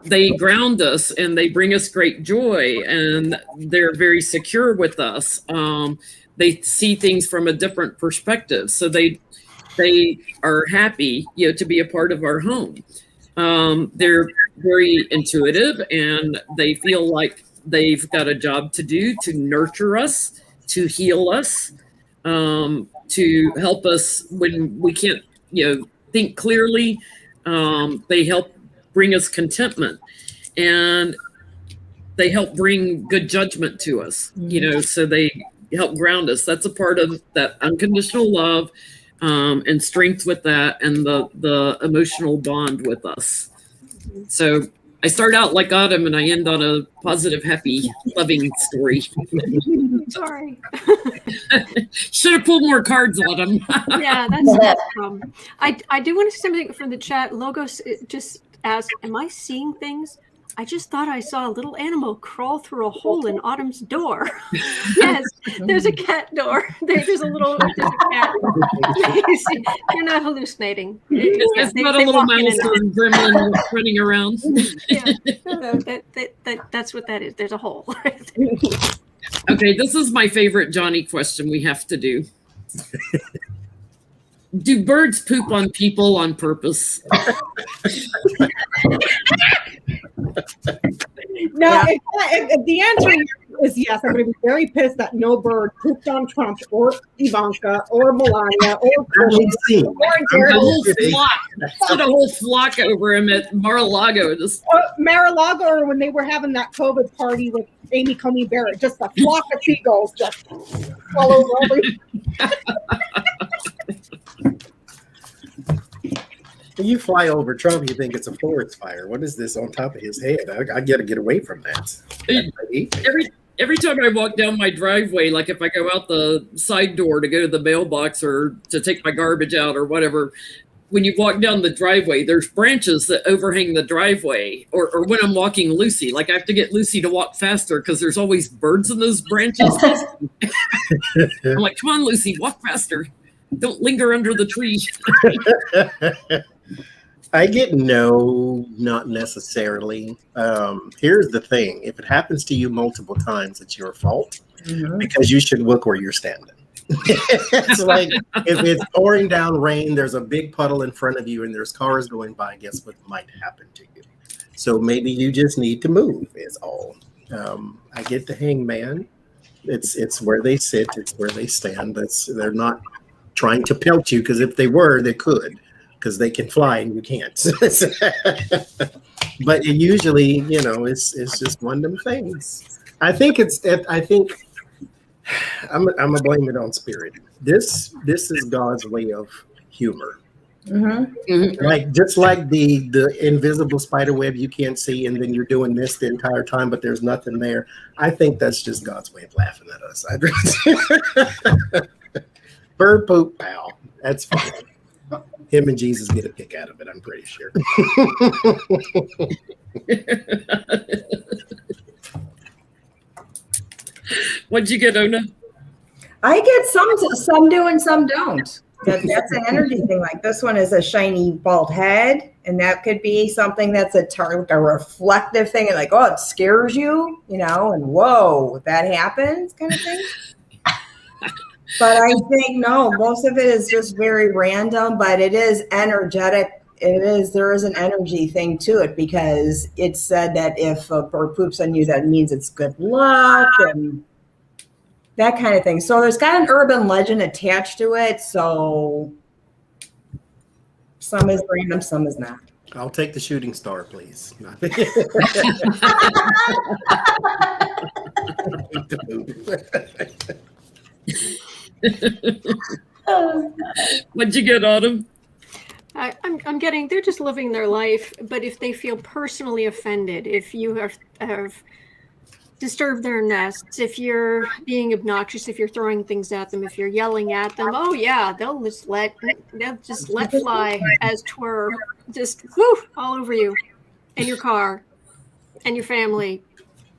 they ground us and they bring us great joy, and they're very secure with us. They see things from a different perspective. So they are happy, to be a part of our home. They're very intuitive, and they feel like they've got a job to do to nurture us, to heal us, to help us when we can't, think clearly. They help bring us contentment, and they help bring good judgment to us, so they help ground us. That's a part of that unconditional love, and strength with that, and the emotional bond with us. So I start out like Autumn, and I end on a positive, happy, loving story. Sorry. Should have pulled more cards, Autumn. Yeah, that's the problem. I do want to say something from the chat. Logos just asked, am I seeing things? I just thought I saw a little animal crawl through a hole in Autumn's door. Yes, there's a cat door. There's a cat. You're not hallucinating. It's not a little mouse or gremlin running around. Yeah, that's what that is. There's a hole. Okay, this is my favorite Johnny question we have to do. Do birds poop on people on purpose? No, if the answer is yes, I'm going to be very pissed that no bird pooped on Trump or Ivanka or Melania or the whole flock. A whole flock over him at Mar-a-Lago. Mar-a-Lago, or when they were having that COVID party with Amy Coney Barrett, just a flock of seagulls just all over. You fly over Trump, you think it's a forest fire. What is this on top of his head? I got to get away from that. Every time I walk down my driveway, like if I go out the side door to go to the mailbox or to take my garbage out or whatever, when you walk down the driveway, there's branches that overhang the driveway. Or when I'm walking Lucy, like I have to get Lucy to walk faster because there's always birds in those branches. I'm like, come on, Lucy, walk faster. Don't linger under the tree. I get no, not necessarily. Here's the thing. If it happens to you multiple times, it's your fault because you should look where you're standing. It's like if it's pouring down rain, there's a big puddle in front of you and there's cars going by, guess what might happen to you? So maybe you just need to move is all. I get the hangman. It's where they sit. It's where they stand. They're not trying to pelt you because if they were, they could. Because they can fly and you can't. But it usually, it's just one of them things. I think I'm gonna blame it on spirit. This is God's way of humor. Like just like the invisible spider web you can't see, and then you're doing this the entire time, but there's nothing there. I think that's just God's way of laughing at us. Bird poop, pal. That's fine. Him and Jesus get a kick out of it, I'm pretty sure. What'd you get, Ona? I get some do and some don't. That's an energy thing. Like this one is a shiny bald head, and that could be something that's a reflective thing, and like, oh, it scares you, and whoa, that happens kind of thing. But I think no, most of it is just very random, but it is energetic. There is an energy thing to it because it's said that if a bird poops on you, that means it's good luck and that kind of thing. So there's got an urban legend attached to it. So some is random, some is not. I'll take the shooting star, please. What'd you get, Autumn? I'm getting, they're just living their life, but if they feel personally offended, if you have disturbed their nests, if you're being obnoxious, if you're throwing things at them, if you're yelling at them, oh yeah, they'll just let fly as twir, just whoo, all over you and your car and your family.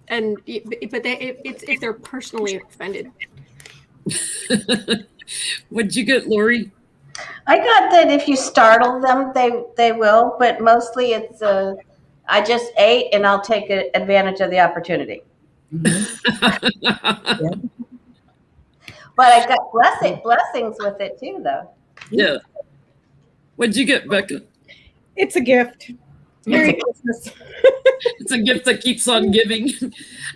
And but it's if they're personally offended. What'd you get, Lori? I got that if you startle them, they will, but mostly it's I just ate and I'll take advantage of the opportunity. Yeah. But I got blessings with it too, though. Yeah. What'd you get, Becca? It's a gift. Merry Christmas. It's a gift that keeps on giving.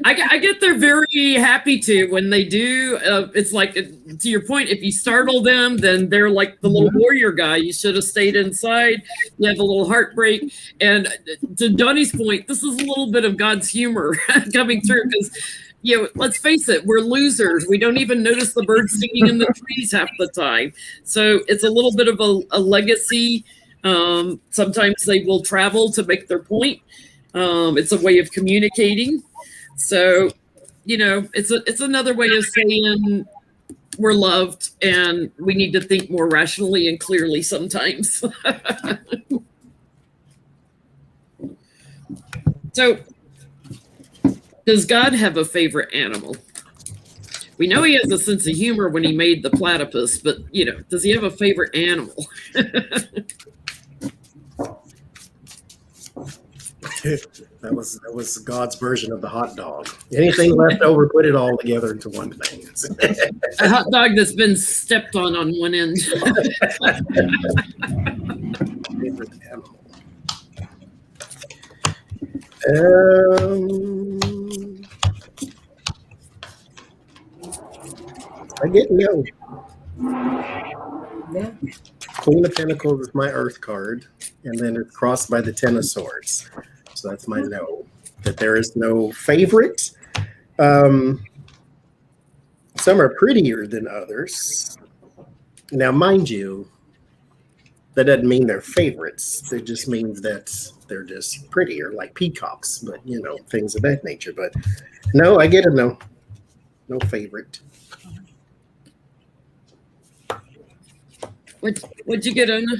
I get they're very happy to when they do. It's like, to your point, if you startle them, then they're like the little warrior guy. You should have stayed inside. You have a little heartbreak. And to Donnie's point, this is a little bit of God's humor coming through because, let's face it, we're losers. We don't even notice the birds singing in the trees half the time. So it's a little bit of a legacy. Sometimes they will travel to make their point. It's a way of communicating. So, it's another way of saying we're loved and we need to think more rationally and clearly sometimes. So, does God have a favorite animal? We know he has a sense of humor when he made the platypus, but, does he have a favorite animal? That was God's version of the hot dog. Anything left over, put it all together into one thing. A hot dog that's been stepped on one end. Favorite animal. I get no. Yeah. Queen of Pentacles is my Earth card, and then it's crossed by the Ten of Swords. So that's my no. That there is no favorite. Some are prettier than others. Now, mind you, That doesn't mean they're favorites. It just means that they're just prettier, like peacocks, but things of that nature. But no, I get a no. No favorite. What'd you get, Ona?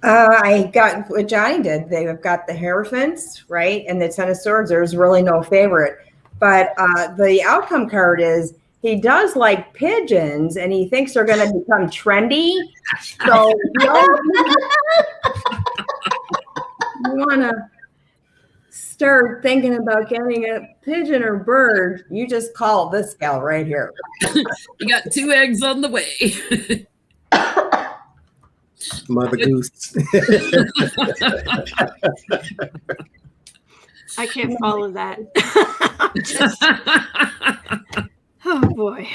I got what Johnny did. They've got the Hierophants, right? And the Ten of Swords. There's really no favorite. But the outcome card is he does like pigeons and he thinks they're going to become trendy. So you want to start thinking about getting a pigeon or bird, you just call this gal right here. You got 2 eggs on the way. Mother Goose. I can't follow that. Oh boy.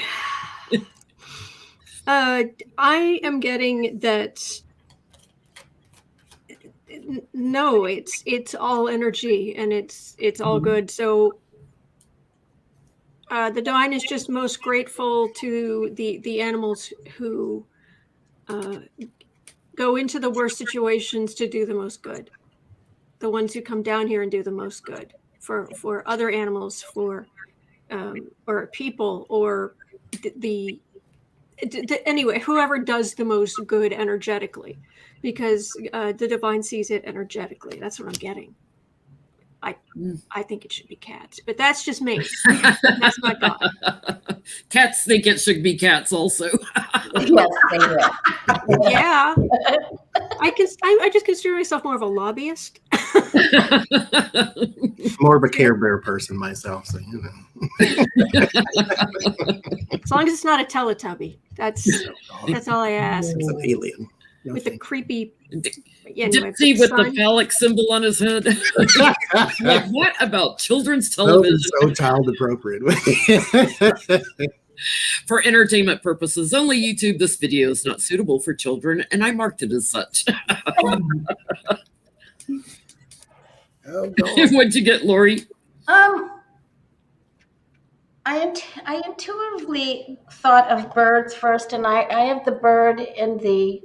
I am getting that. No, it's all energy and it's all good. So the divine is just most grateful to the animals who go into the worst situations to do the most good. The ones who come down here and do the most good for other animals, for or people, or anyway, whoever does the most good energetically, because the divine sees it energetically. That's what I'm getting. I think it should be cats, but that's just me. That's my God. Cats think it should be cats also. Yes, they will. Yeah. I just consider myself more of a lobbyist. More of a Care Bear person myself, so As long as it's not a Teletubby. That's all I ask. It's an alien. With the creepy Gypsy with the phallic symbol on his head. Like, what about children's television? So child appropriate. For entertainment purposes, only YouTube. This video is not suitable for children, and I marked it as such. Oh, What'd you get, Lori? I intuitively thought of birds first, and I have the bird in the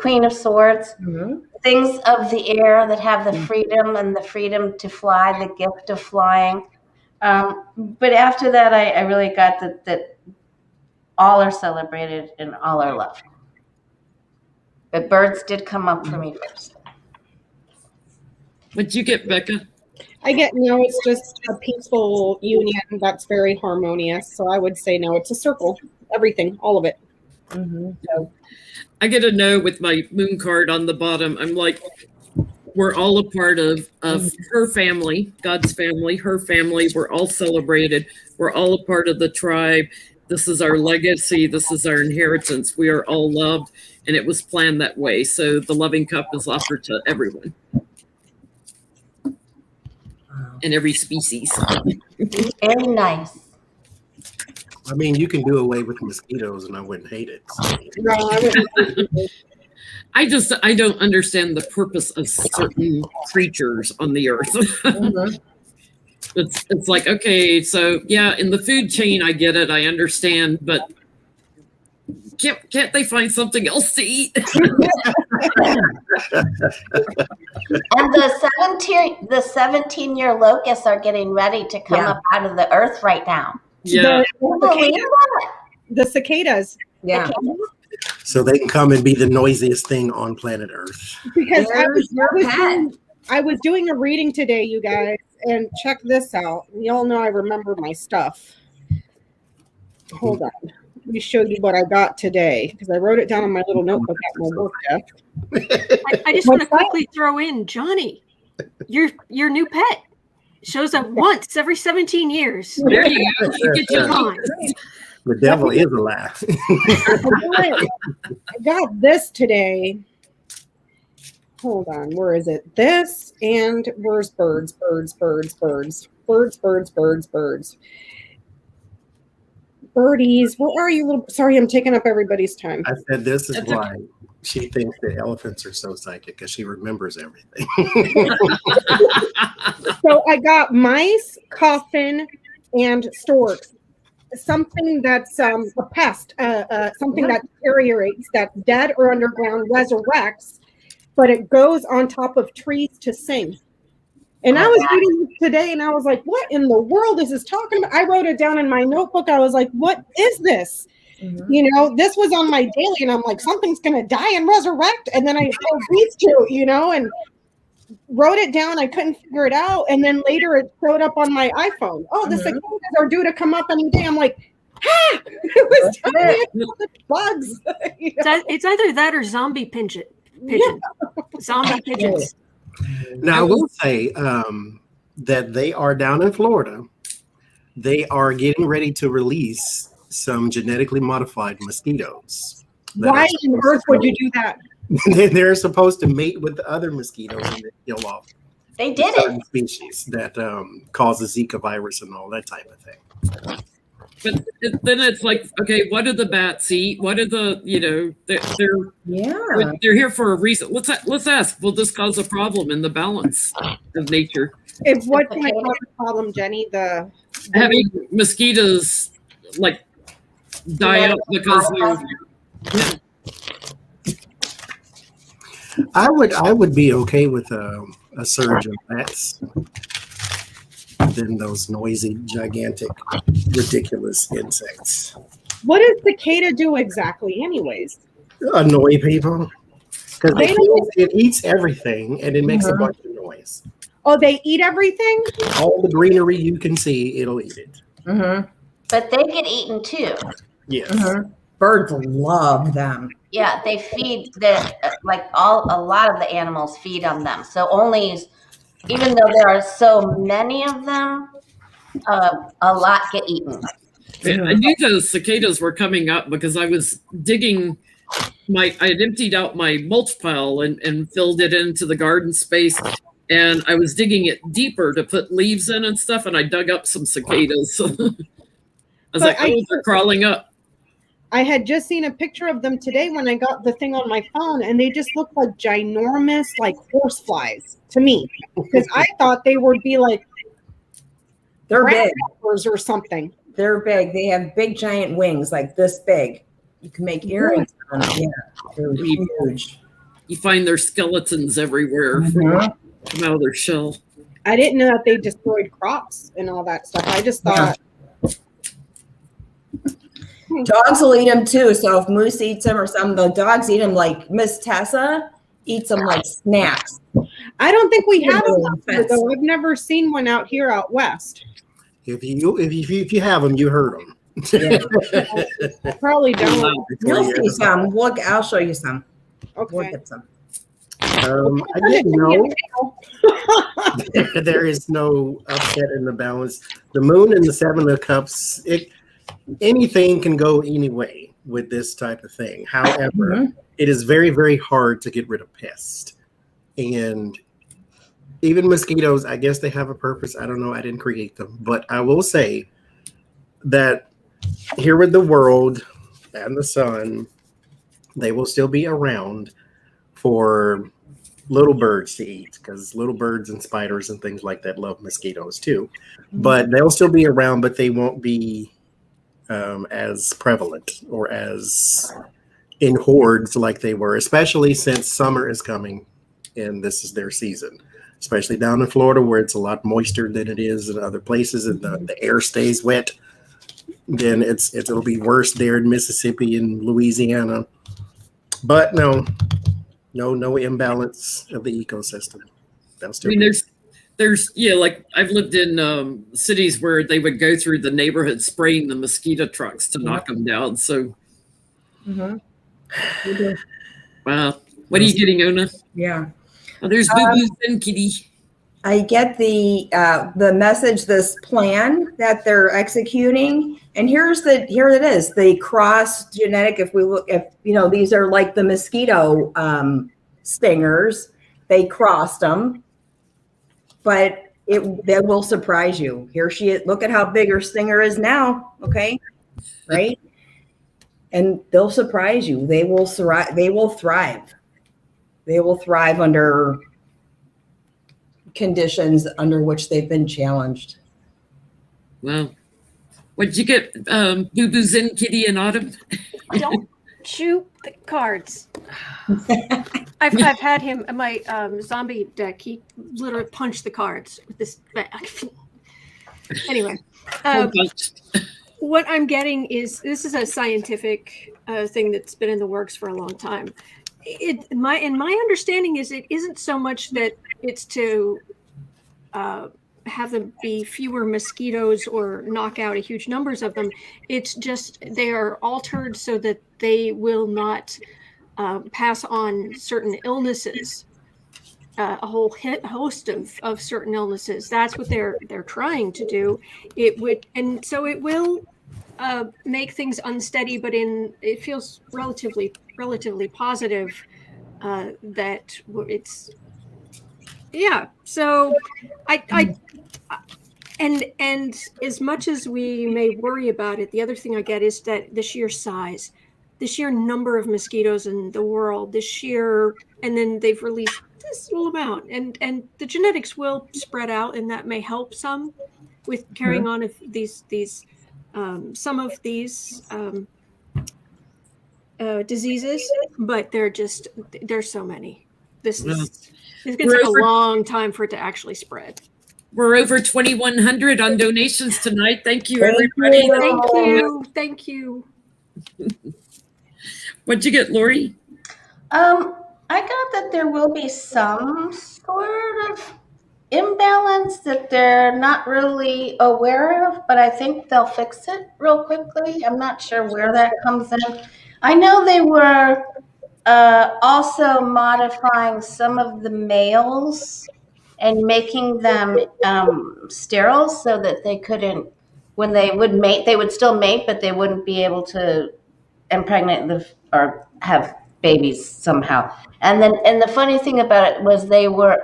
Queen of Swords. Mm-hmm. Things of the air that have the freedom and the freedom to fly, the gift of flying. But after that, I really got that all are celebrated and all are loved. But birds did come up for me first. What'd you get, Becca? I get no, it's just a peaceful union that's very harmonious. So I would say no, it's a circle. Everything, all of it. Mm-hmm. So I get a no with my moon card on the bottom. I'm like, we're all a part of her family, God's family, her family. We're all celebrated. We're all a part of the tribe. This is our legacy. This is our inheritance. We are all loved, and it was planned that way. So the loving cup is offered to everyone and every species. Very nice. I mean, you can do away with mosquitoes, and I wouldn't hate it. So. no, I wouldn't. I don't understand the purpose of certain creatures on the earth. Mm-hmm. It's like, okay, so yeah, in the food chain, I get it, I understand, but can't they find something else to eat? And the 17-year locusts are getting ready to come up out of the earth right now. Yeah. The cicadas. Yeah. So they can come and be the noisiest thing on planet Earth. Because There's I was doing a reading today, you guys, and check this out. Y'all know I remember my stuff. Hold on. Let me show you what I got today, because I wrote it down on my little notebook at my work desk. I just want to quickly throw in Johnny, your new pet. Shows up once every 17 years. There you go. You get your Come on. The devil is alive. I got this today. Hold on, where is it? This and where's birds? Birdies, where are you, little? Sorry, I'm taking up everybody's time. I said this is why she thinks that elephants are so psychic, because she remembers everything. So I got mice, coffin, and storks. something that's a pest, something that deteriorates, that's dead or underground, resurrects, but it goes on top of trees to sing. And I was reading this today and I was like, what in the world is this talking about? I wrote it down in my notebook. I was like, what is this? You know, this was on my daily and I'm like, something's going to die and resurrect. And then I told these two, you know, and wrote it down. I couldn't figure it out. And then later it showed up on my iPhone. Oh, the cicadas are due to come up any day. I'm like, it was telling me about the bugs. You know? It's either that or zombie pigeon. Zombie pigeons. Now, I will say that they are down in Florida. They are getting ready to release some genetically modified mosquitoes. Why on earth would you do that? They're supposed to mate with the other mosquitoes and kill off They did certain it. species that causes Zika virus and all that type of thing. But then it's like, okay, what do the bats eat? What do the, you know, they're here for a reason. Let's ask, will this cause a problem in the balance of nature? If what's going to cause a problem, Jenny? Having mosquitoes like die out because they're. I would be okay with a surge of bats than those noisy, gigantic, ridiculous insects. What does cicada do exactly, anyways? Annoy people because it eats everything and it makes a bunch of noise. Oh, they eat everything? All the greenery you can see, it'll eat it. But they get eaten too. Yes. Birds love them. Yeah, they feed a lot of the animals feed on them. So even though there are so many of them, a lot get eaten. Yeah, I knew those cicadas were coming up because I was digging I had emptied out my mulch pile and filled it into the garden space. And I was digging it deeper to put leaves in and stuff. And I dug up some cicadas. I was they're crawling up. I had just seen a picture of them today when I got the thing on my phone, and they just look like ginormous, like horseflies to me. Because I thought they would be like they're big or something. They're big. They have big, giant wings, like this big. You can make earrings on them. Yeah, they're huge. You find their skeletons everywhere come out of their shell. I didn't know that they destroyed crops and all that stuff. I just thought. Dogs will eat them too. So if Moose eats them or some of the dogs eat them, like Miss Tessa eats them like snacks. I don't think we have them out here, though. I've never seen one out here out west. If you have them, you heard them. I probably don't. You'll see some. Look, I'll show you some. Okay. Look at some. I didn't know there is no upset in the balance. The moon and the seven of cups, anything can go any way with this type of thing. However, it is very, very hard to get rid of pests. And even mosquitoes, I guess they have a purpose. I don't know. I didn't create them. But I will say that here with the world and the sun, they will still be around for little birds to eat, because little birds and spiders and things like that love mosquitoes too. But they'll still be around, but they won't be as prevalent or as in hordes like they were, especially since summer is coming and this is their season, especially down in Florida where it's a lot moister than it is in other places and the air stays wet. Then it'll be worse there in Mississippi and Louisiana. But no imbalance of the ecosystem. There's like I've lived in cities where they would go through the neighborhood spraying the mosquito trucks to knock them down. So, wow. What are you getting, Ona? Yeah. Oh, there's Boo Boo's and Kitty. I get the message, this plan that they're executing, and here it is. The cross genetic. If these are like the mosquito stingers, they crossed them, but that will surprise you. Here she is. Look at how big her stinger is now. Okay, right? And they'll surprise you. They will thrive. They will thrive. They will thrive under conditions under which they've been challenged. Wow. What'd you get, Boo Boo Zen Kitty and Autumn? Don't chew the cards. I've had him in my zombie deck. He literally punched the cards with this. Anyway, what I'm getting is this is a scientific thing that's been in the works for a long time. My understanding is it isn't so much that it's to have them be fewer mosquitoes or knock out a huge numbers of them. It's just they are altered so that they will not pass on certain illnesses, a whole host of certain illnesses. That's what they're trying to do. It would, and so it will make things unsteady, but it feels relatively positive that it's So I and as much as we may worry about it, the other thing I get is that the sheer size, the sheer number of mosquitoes in the world, and then they've released this little amount, and the genetics will spread out, and that may help some with carrying on if these some of these diseases, but there's so many. It's going to take a long time for it to actually spread. We're over 2,100 on donations tonight. Thank you, everybody. Thank you. What'd you get, Lori? I got that there will be some sort of imbalance that they're not really aware of, but I think they'll fix it real quickly. I'm not sure where that comes in. I know they were also modifying some of the males and making them sterile so that they couldn't, when they would mate, they would still mate, but they wouldn't be able to impregnate or have babies somehow. And the funny thing about it was they were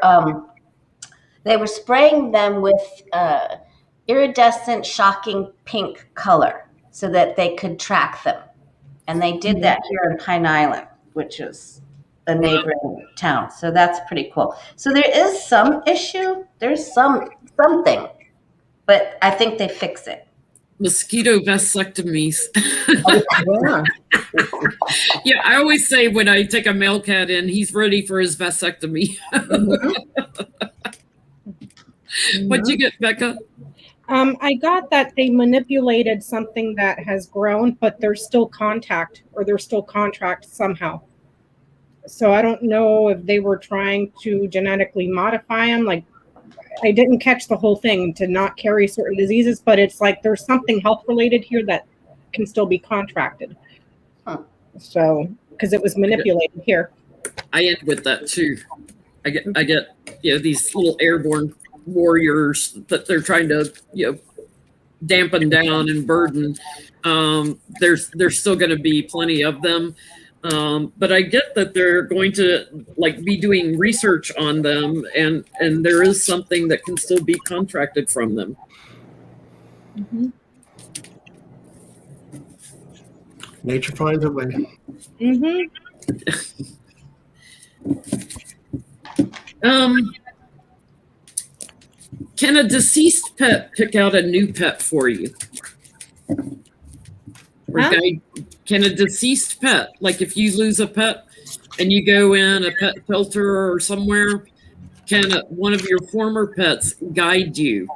spraying them with iridescent, shocking pink color so that they could track them. And they did that here in Pine Island, which is a neighboring town. So that's pretty cool. So there is some issue. There's something, but I think they fix it. Mosquito vasectomies. Yeah, I always say when I take a male cat in, he's ready for his vasectomy. What'd you get, Becca? I got that they manipulated something that has grown, but there's still contact, or there's still contract somehow. So I don't know if they were trying to genetically modify them. Like, I didn't catch the whole thing to not carry certain diseases, but it's like there's something health related here that can still be contracted. So, because it was manipulated here. I end with that too. I get these little airborne warriors that they're trying to dampen down and burden. There's still going to be plenty of them. But I get that they're going to be doing research on them, and there is something that can still be contracted from them. Mm-hmm. Nature finds a way. Mm-hmm. Can a deceased pet pick out a new pet for you? Can a deceased pet, like if you lose a pet and you go in a pet shelter or somewhere, can one of your former pets guide you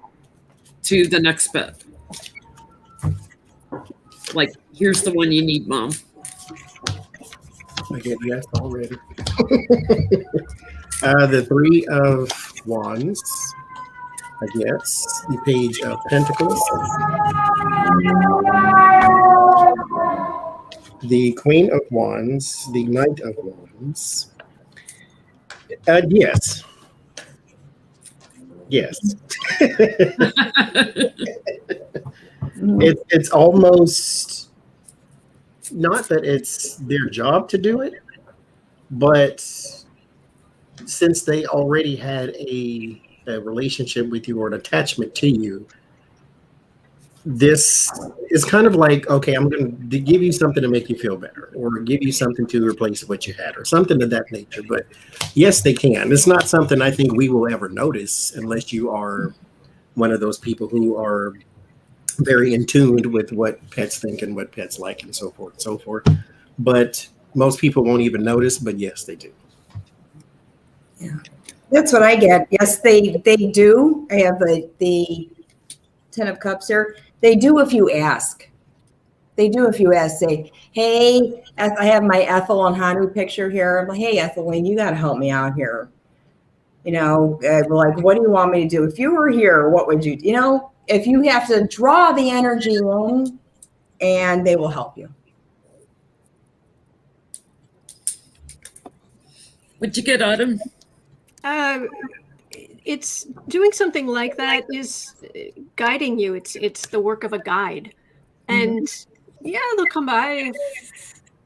to the next pet? Like, here's the one you need, Mom. I get yes already. The Three of Wands, I guess. The Page of Pentacles. The Queen of Wands, the Knight of Wands. Yes. Yes. It's almost not that it's their job to do it, but since they already had a relationship with you or an attachment to you, this is kind of like, okay, I'm going to give you something to make you feel better, or give you something to replace what you had, or something of that nature. But yes, they can. It's not something I think we will ever notice unless you are one of those people who are very in tune with what pets think and what pets like and so forth and so forth. But most people won't even notice, but yes, they do. Yeah, that's what I get. Yes, they do. I have the 10 of Cups here. They do if you ask. They do if you ask. Say, hey, I have my Ethel and Hanu picture here. I'm like, hey, Ethelwyn, you got to help me out here. You know, like, what do you want me to do? If you were here, what would you do? You know, if you have to draw the energy in, and they will help you. What'd you get, Autumn? It's doing something like that is guiding you. It's the work of a guide, and yeah, they'll come by.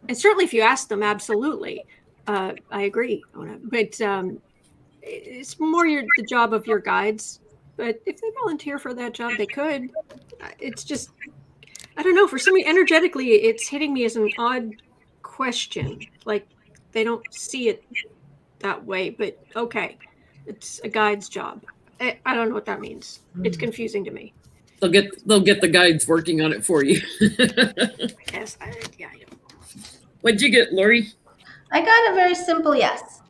And certainly, if you ask them, absolutely, I agree. But it's more the job of your guides. But if they volunteer for that job, they could. It's just, I don't know. For somebody energetically, it's hitting me as an odd question. Like they don't see it that way. But okay, it's a guide's job. I don't know what that means. It's confusing to me. They'll get the guides working on it for you. Yes, yeah. What'd you get, Lori? I got a very simple yes.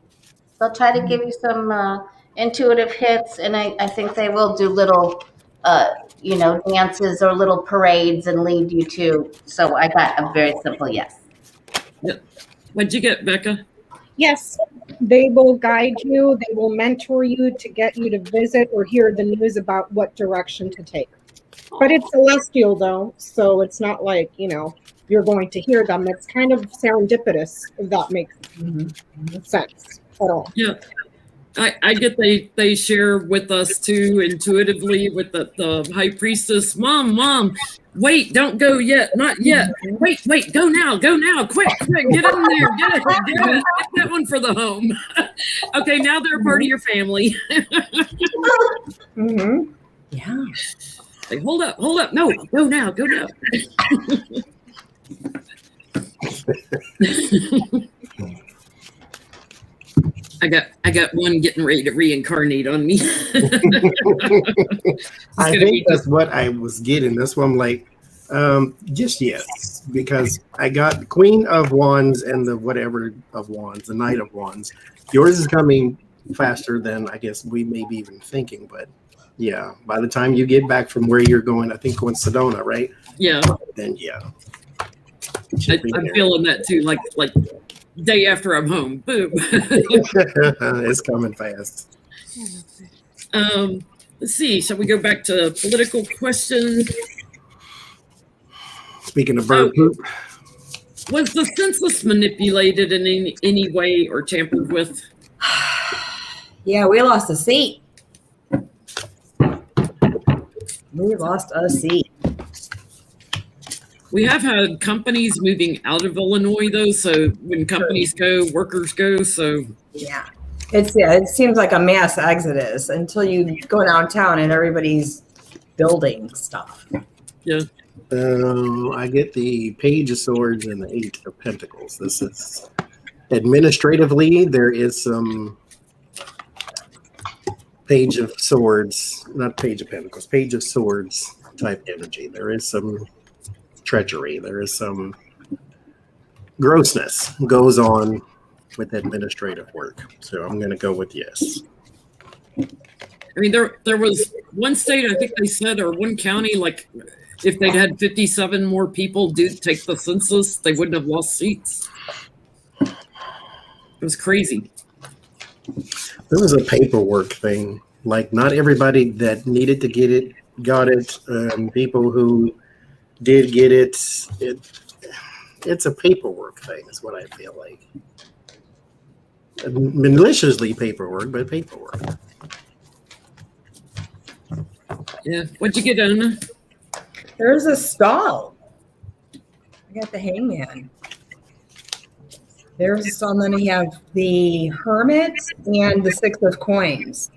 They'll try to give you some intuitive hits, and I think they will do little, dances or little parades and lead you to. So I got a very simple yes. Yep. What'd you get, Becca? Yes, they will guide you. They will mentor you to get you to visit or hear the news about what direction to take. But it's celestial, though, so it's not like, you're going to hear them. It's kind of serendipitous, if that makes sense at all. Yeah. I get they share with us too intuitively with the high priestess. Mom, wait, don't go yet, not yet. Wait, go now, quick, get in there, get that one for the home. Okay, now they're part of your family. Yeah. Like, hold up, no, go now. I got one getting ready to reincarnate on me. I think that's what I was getting. That's why I'm like, just yes, because I got Queen of Wands and the whatever of Wands, the Knight of Wands. Yours is coming faster than I guess we may be even thinking, but yeah, by the time you get back from where you're going, I think going Sedona, right? Yeah. Then yeah. I'm feeling that too, like day after I'm home. Boom. It's coming fast. Let's see. Shall we go back to political questions? Speaking of bird poop. Was the census manipulated in any way or tampered with? Yeah, we lost a seat. We lost a seat. We have had companies moving out of Illinois, though. So when companies go, workers go. So yeah, it seems like a mass exodus until you go downtown and everybody's building stuff. Yeah. I get the Page of Swords and the Eight of Pentacles. This is administratively, there is some Page of Swords, not Page of Pentacles, Page of Swords type energy. There is some treachery. There is some grossness goes on with administrative work. So I'm going to go with yes. I mean, there was one state, I think they said, or one county, like if they'd had 57 more people take the census, they wouldn't have lost seats. It was crazy. There was a paperwork thing. Like not everybody that needed to get it got it. People who did get it, it's a paperwork thing is what I feel like. Maliciously paperwork, but paperwork. Yeah. What'd you get, Anna? There's a stall. I got the Hangman. There's a stall, and then we have the Hermit and the Six of Coins.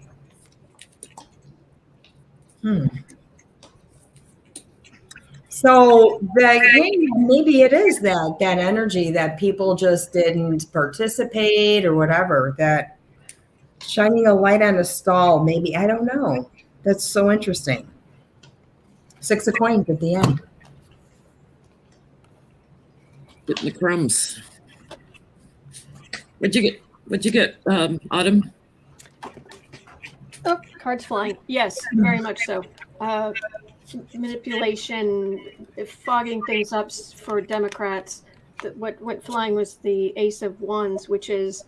So maybe it is that energy that people just didn't participate or whatever, that shining a light on a stall, maybe, I don't know. That's so interesting. 6 of coins at the end. Getting the crumbs. What'd you get, Autumn? Oh, cards flying. Yes, very much so. Manipulation, fogging things up for Democrats. What went flying was the Ace of Wands, which is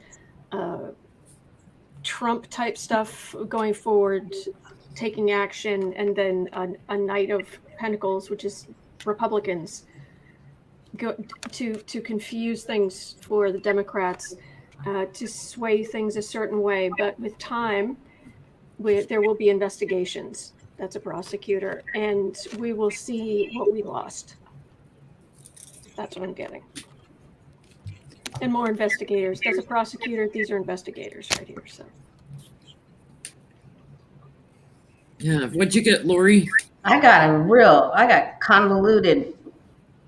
Trump type stuff going forward, taking action, and then a Knight of Pentacles, which is Republicans, go to confuse things for the Democrats, to sway things a certain way. But with time, there will be investigations. That's a prosecutor, and we will see what we lost. That's what I'm getting. And more investigators. That's a prosecutor. These are investigators right here. So. Yeah. What'd you get, Lori? I got convoluted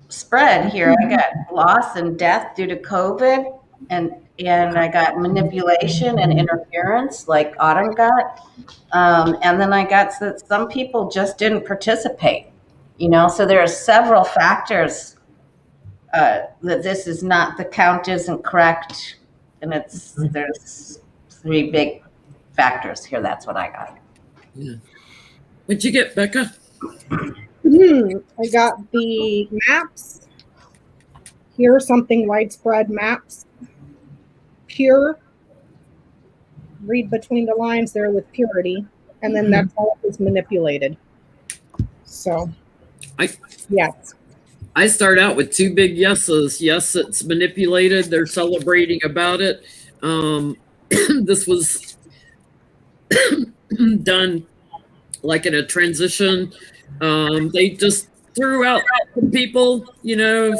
spread here. I got loss and death due to COVID, and I got manipulation and interference like Autumn got. And then I got that some people just didn't participate, so there are several factors that this is not, the count isn't correct. And there's 3 big factors here. That's what I got. Yeah. What'd you get, Becca? I got the maps. Here, something widespread maps. Pure. Read between the lines there with purity. And then that's all is manipulated. So, yes. I start out with 2 big yeses. Yes, it's manipulated. They're celebrating about it. This was done like in a transition. They just threw out some people,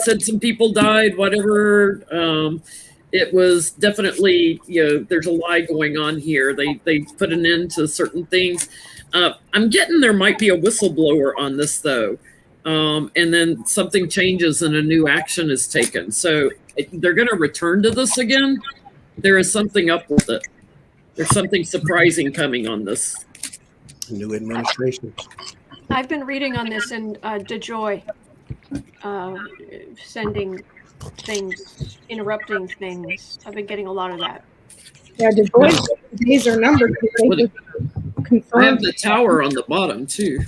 said some people died, whatever. It was definitely, there's a lie going on here. They put an end to certain things. I'm getting there might be a whistleblower on this, though. And then something changes and a new action is taken. So they're going to return to this again. There is something up with it. There's something surprising coming on this. New administration. I've been reading on this, and DeJoy sending things, interrupting things. I've been getting a lot of that. Yeah, DeJoy days are numbered. They I confirmed have the tower on the bottom, too.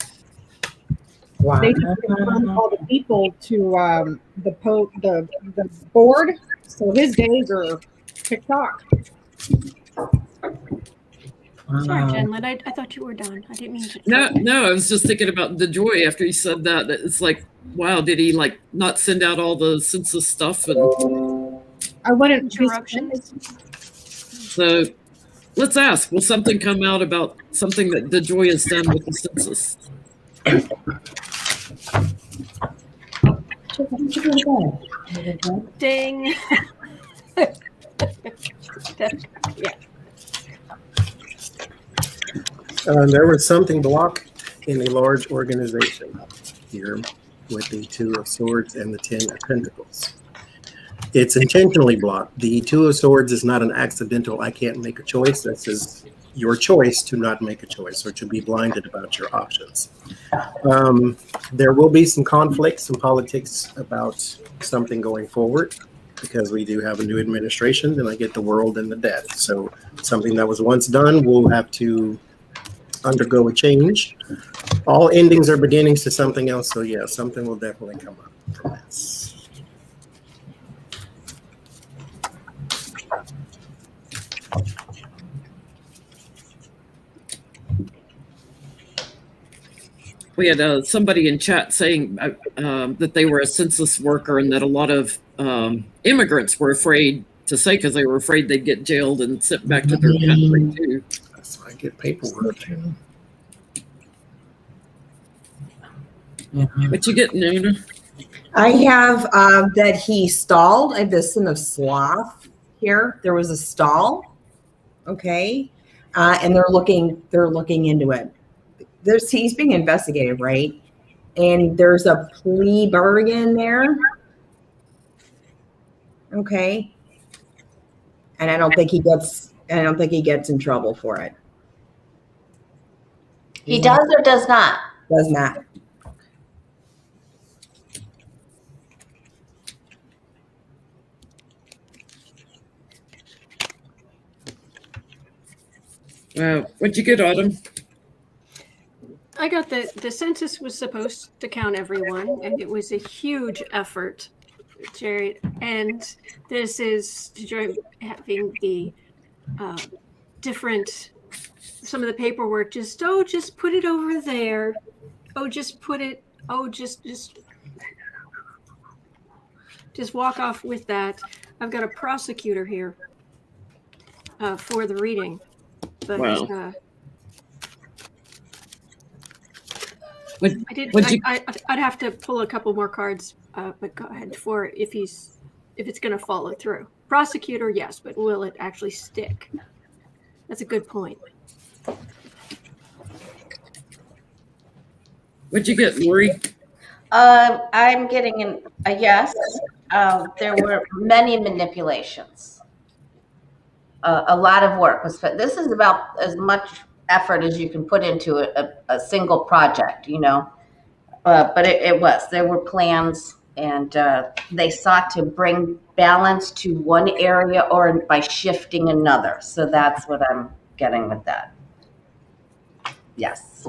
Wow. they just confirmed all the people to the board, so his days are TikTok. Sorry, Jen Lynn, I thought you were done. I didn't mean to. No, I was just thinking about the joy after he said that. It's like, wow, did he not send out all the census stuff? And I wouldn't interruptions. so let's ask, will something come out about something that the joy has done with the census? Ding. Yeah. There was something blocked in a large organization here with the 2 of Swords and the 10 of Pentacles. It's intentionally blocked. The 2 of Swords is not an accidental, I can't make a choice. This is your choice to not make a choice or to be blinded about your options. There will be some conflicts, some politics about something going forward because we do have a new administration, and I get the world and the death. So something that was once done will have to undergo a change. All endings are beginnings to something else. So yeah, something will definitely come up from this. We had somebody in chat saying that they were a census worker and that a lot of immigrants were afraid to say because they were afraid they'd get jailed and sent back to their country too. That's why I get paperwork. What you get, Nona? I have that he stalled. I have the Sin of Sloth here. There was a stall, okay, and they're looking into it. He's being investigated, right? And there's a plea bargain there, okay. And I don't think he gets in trouble for it. He does or does not? Does not. What'd you get, Autumn? I got the census was supposed to count everyone, and it was a huge effort, Jerry. And this is having the different, some of the paperwork. Just put it over there. Just put it. Just walk off with that. I've got a prosecutor here for the reading, but. Wow. I'd have to pull a couple more cards, but go ahead for if it's going to follow through. Prosecutor, yes, but will it actually stick? That's a good point. What'd you get, Lori? I'm getting a yes. There were many manipulations. A lot of work was spent. This is about as much effort as you can put into a single project, but it was. There were plans, and they sought to bring balance to one area or by shifting another. So that's what I'm getting with that. Yes.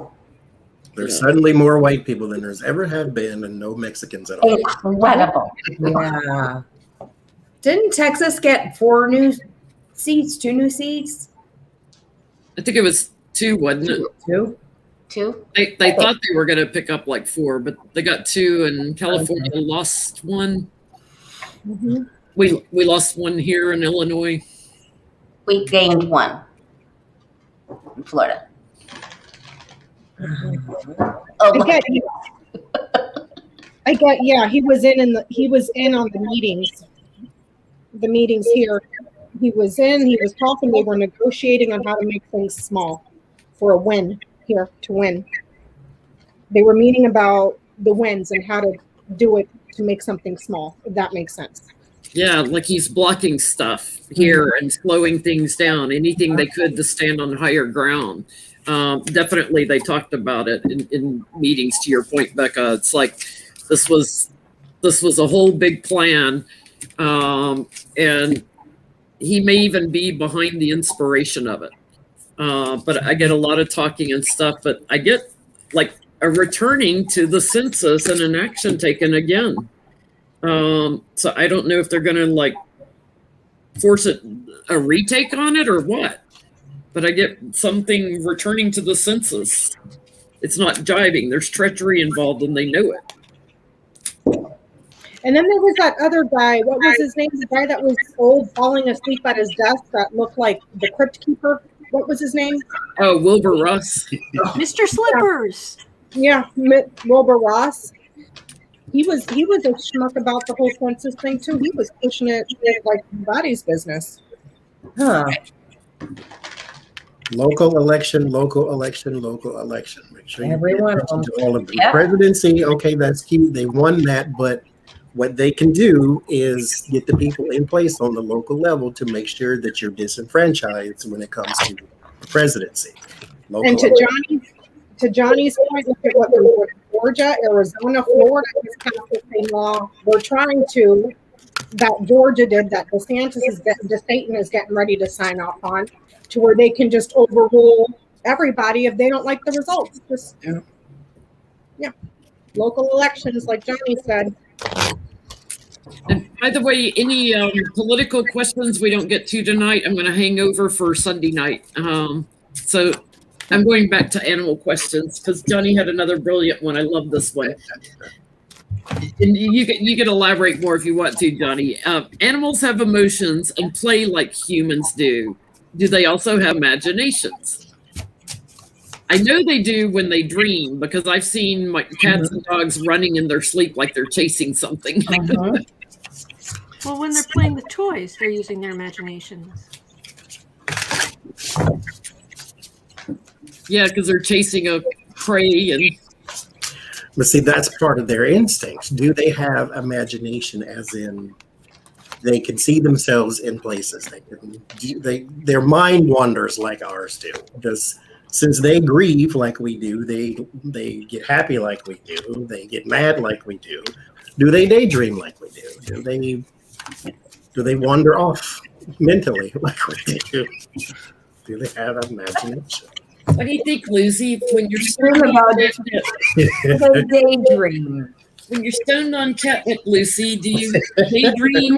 There's suddenly more white people than there's ever have been, and no Mexicans at all. Incredible. Yeah. Didn't Texas get 2 new seats? I think it was 2, wasn't it? 2? 2? They thought they were going to pick up like 4, but they got 2, and California lost 1. Mm-hmm. We lost 1 here in Illinois. We gained 1 in Florida. Yeah, he was in on the meetings. The meetings here. He was talking, they were negotiating on how to make things small for a win here to win. They were meeting about the wins and how to do it to make something small, if that makes sense. Yeah, like he's blocking stuff here and slowing things down, anything they could to stand on higher ground. Definitely, they talked about it in meetings. To your point, Becca, it's like this was a whole big plan, and he may even be behind the inspiration of it. But I get a lot of talking and stuff. But I get like a returning to the census and an action taken again. So I don't know if they're going to like force a retake on it or what. But I get something returning to the census. It's not jiving. There's treachery involved, and they know it. And then there was that other guy. What was his name? The guy that was old, falling asleep at his desk, that looked like the crypt keeper. What was his name? Oh, Wilbur Ross. Mr. Slippers. Yeah, Wilbur Ross. He was a schmuck about the whole census thing too. He was pushing it like nobody's business. Huh. Local election, local election, local election. Make sure Every one of them. to all of them. Yeah. Presidency, okay, that's key. They won that, but what they can do is get the people in place on the local level to make sure that you're disenfranchised when it comes to the presidency. Local And to Johnny's point, look at what they're doing in Georgia, Arizona, Florida is passed the same law. We're trying to, that Georgia did, that DeSantis is getting ready to sign off on, to where they can just overrule everybody if they don't like the results. Just yeah. Local elections, like Johnny said. And by the way, any political questions we don't get to tonight, I'm going to hang over for Sunday night. So I'm going back to animal questions because Johnny had another brilliant one. I love this one. And you can elaborate more if you want to, Johnny. Animals have emotions and play like humans do. Do they also have imaginations? I know they do when they dream, because I've seen my cats and dogs running in their sleep like they're chasing something. Well, when they're playing with toys, they're using their imaginations. Yeah, because they're chasing a prey. But see, that's part of their instincts. Do they have imagination, as in they can see themselves in places? Their mind wanders like ours do. Since they grieve like we do, they get happy like we do, they get mad like we do. Do they daydream like we do? Do they wander off mentally like we do? Do they have imagination? What do you think, Lucy? When you're Dream stoned about on it. catnip, They daydream. when you're stoned on catnip, Lucy, do you daydream?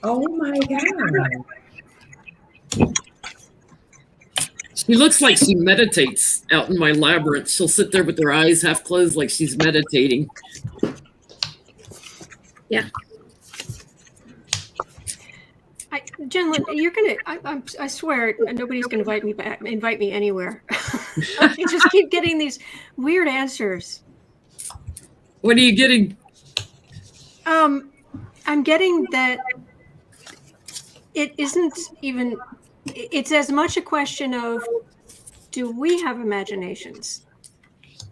Oh my God. She looks like she meditates out in my labyrinth. She'll sit there with her eyes half closed, like she's meditating. Jen, you're gonna. I swear, nobody's gonna invite me anywhere. You just keep getting these weird answers. What are you getting? I'm getting that it isn't even. It's as much a question of, do we have imaginations?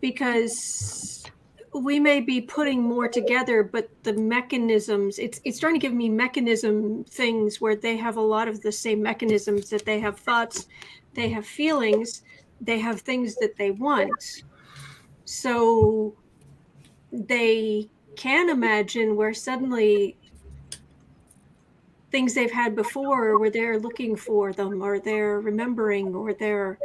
Because we may be putting more together, but the mechanisms, it's starting to give me mechanism things where they have a lot of the same mechanisms, that they have thoughts, they have feelings, they have things that they want. So they can imagine where suddenly things they've had before, where they're looking for them, or they're remembering, or they're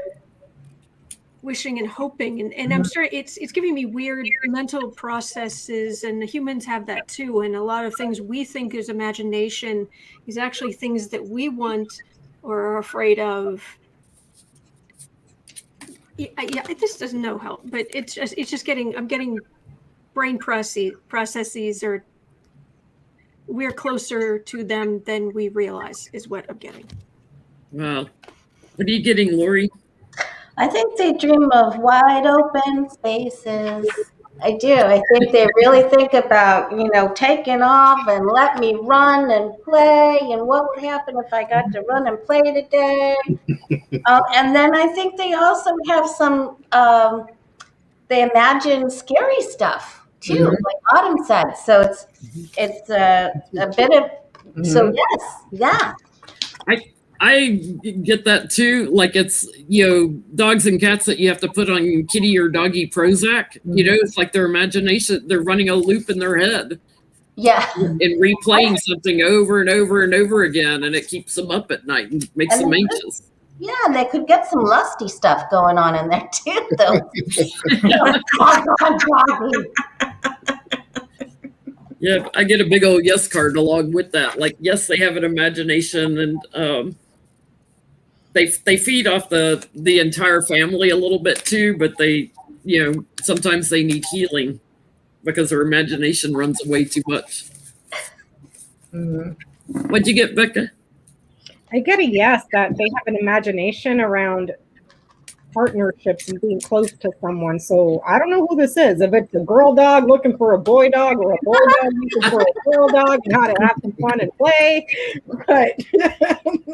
wishing and hoping, and I'm sure it's giving me weird mental processes, and the humans have that too, and a lot of things we think is imagination is actually things that we want or are afraid of. Yeah, this doesn't know help, but it's just I'm getting brain processes, or we're closer to them than we realize, is what I'm getting. Wow. What are you getting, Lori? I think they dream of wide open spaces. I do. I think they really think about, taking off and let me run and play, and what would happen if I got to run and play today. And then I think they also have some, they imagine scary stuff too, like Autumn said. So it's a bit of, so yes, yeah. I get that too. Like it's, dogs and cats that you have to put on kitty or doggy Prozac. It's like their imagination, they're running a loop in their head. Yeah. And replaying something over and over and over again. And it keeps them up at night and makes them anxious. Yeah, and they could get some lusty stuff going on in there too, though. Yeah, I get a big old yes card along with that. Like, yes, they have an imagination, and they feed off the entire family a little bit too, but they, sometimes they need healing because their imagination runs away too much. What'd you get, Becca? I get a yes, that they have an imagination around partnerships and being close to someone. So I don't know who this is. If it's a girl dog looking for a boy dog, or a boy dog looking for a girl dog, and how to have some fun and play. But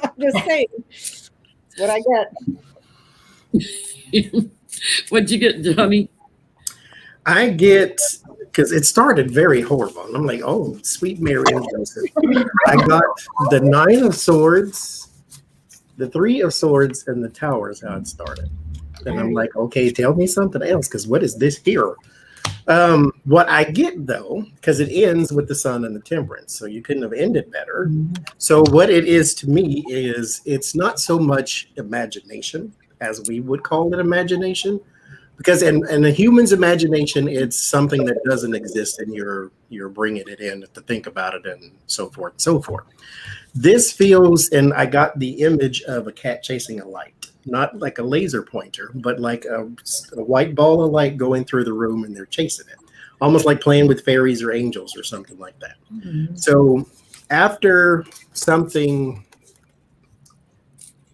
I'm just saying, that's what I get. What'd you get, Johnny? I get, because it started very horrible. And I'm like, oh, sweet Mary and Joseph. I got the 9 of Swords, the 3 of Swords, and the Tower is how it started. And I'm like, okay, tell me something else, because what is this here? What I get, though, because it ends with the Sun and the Temperance, so you couldn't have ended better. So what it is to me is it's not so much imagination as we would call it imagination, because in a human's imagination, it's something that doesn't exist, and you're bringing it in to think about it and so forth and so forth. This feels, and I got the image of a cat chasing a light, not like a laser pointer, but like a white ball of light going through the room, and they're chasing it, almost like playing with fairies or angels or something like that. So after something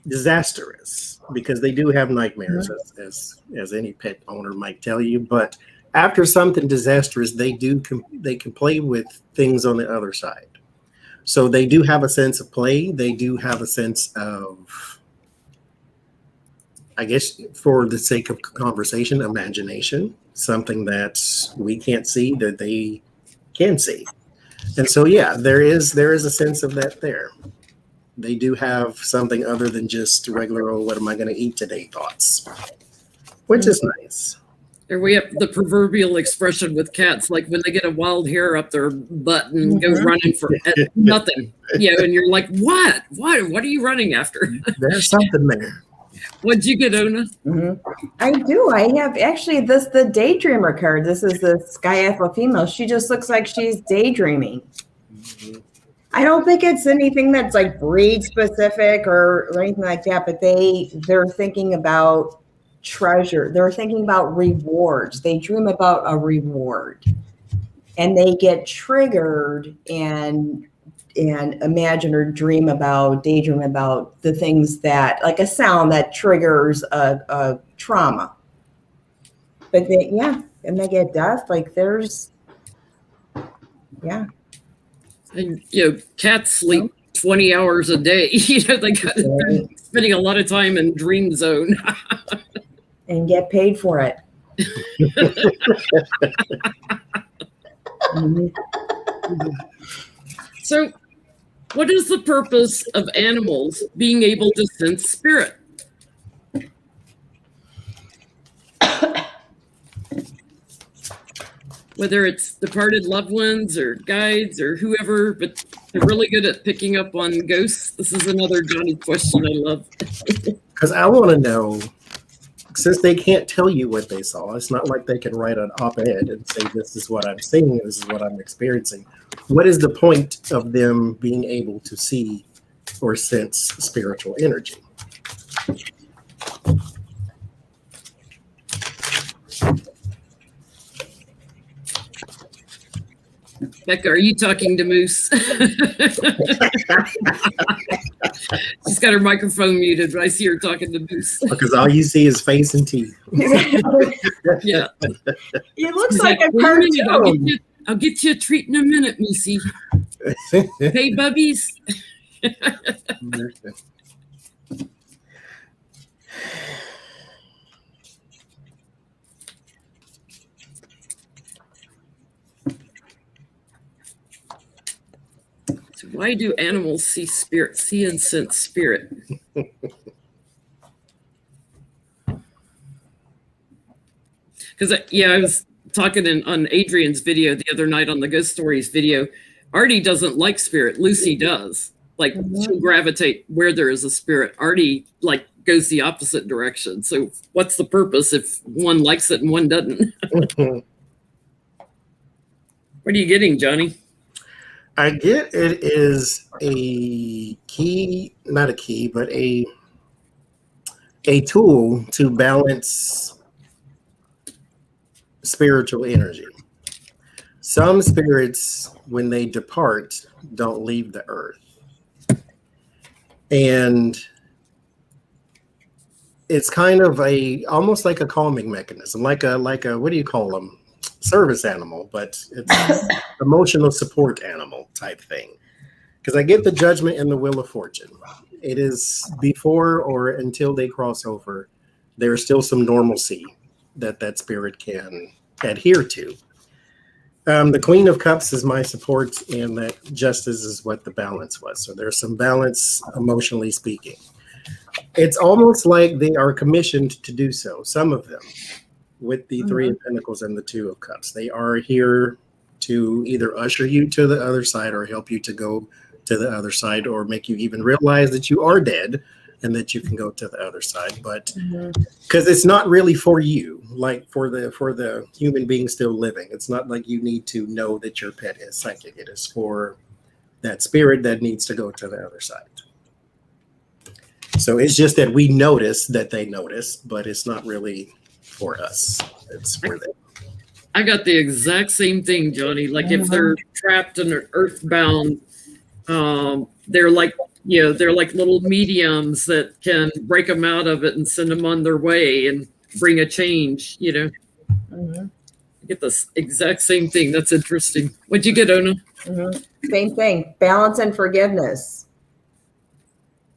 disastrous, because they do have nightmares, as any pet owner might tell you, but after something disastrous, they can play with things on the other side. So they do have a sense of play. They do have a sense of, I guess, for the sake of conversation, imagination, something that we can't see that they can see. And so, yeah, there is a sense of that there. They do have something other than just regular, oh, what am I going to eat today thoughts, which is nice. Or we have the proverbial expression with cats, like when they get a wild hair up their butt and go running for nothing. And you're like, what? What are you running after? There's something there. What'd you get, Ona? I do. I have actually the daydreamer card. This is the Sky Alpha female. She just looks like she's daydreaming. I don't think it's anything that's like breed specific or anything like that, but they're thinking about treasure. They're thinking about rewards. They dream about a reward, and they get triggered and imagine or daydream about the things that, like a sound that triggers a trauma. But and they get death. Like there's, And cats sleep 20 hours a day. They're spending a lot of time in dream zone. And get paid for it. So, what is the purpose of animals being able to sense spirit? Whether it's departed loved ones or guides or whoever, but they're really good at picking up on ghosts. This is another Johnny question I love. Because I want to know, since they can't tell you what they saw, it's not like they can write an op-ed and say, this is what I'm seeing, this is what I'm experiencing. What is the point of them being able to see or sense spiritual energy? Becca, are you talking to Moose? She's got her microphone muted, but I see her talking to Moose. Because all you see is face and teeth. Yeah. It looks He's like a "Wait minute, cartoon. I'll get you a treat in a minute, Moosey. Hey, bubbies. So why do animals see and sense spirit? Because I was talking on Adrian's video the other night on the Ghost Stories video. Artie doesn't like spirit. Lucy does. Like she'll gravitate where there is a spirit. Artie goes the opposite direction. So what's the purpose if one likes it and one doesn't? What are you getting, Johnny? I get it is a key, not a key, but a tool to balance spiritual energy. Some spirits, when they depart, don't leave the earth. And it's kind of almost like a calming mechanism, like a what do you call them? Service animal, but it's emotional support animal type thing. Because I get the Judgment and the Wheel of Fortune. It is before or until they cross over, there's still some normalcy that spirit can adhere to. The Queen of Cups is my support, and that Justice is what the balance was. So there's some balance, emotionally speaking. It's almost like they are commissioned to do so, some of them, with the Three of Pentacles and the Two of Cups. They are here to either usher you to the other side or help you to go to the other side, or make you even realize that you are dead and that you can go to the other side. But because it's not really for you, like for the human being still living. It's not like you need to know that your pet is psychic. It is for that spirit that needs to go to the other side. So it's just that we notice that they notice, but it's not really for us. It's for them. I got the exact same thing, Johnny. Like if they're trapped and they're earthbound, they're like little mediums that can break them out of it and send them on their way and bring a change, I get the exact same thing. That's interesting. What'd you get, Ona? Same thing. Balance and forgiveness.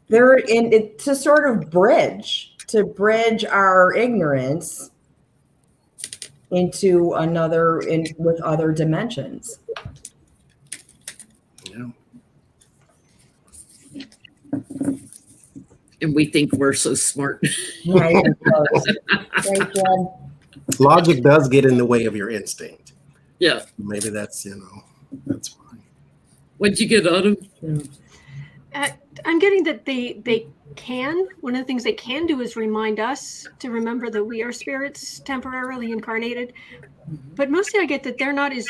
They're in it to sort of bridge our ignorance into with other dimensions. Yeah. And we think we're so smart. Right, Jen. Logic does get in the way of your instinct. Yeah. Maybe that's that's fine. What'd you get, Autumn? I'm getting that they can. One of the things they can do is remind us to remember that we are spirits temporarily incarnated. But mostly, I get that they're not as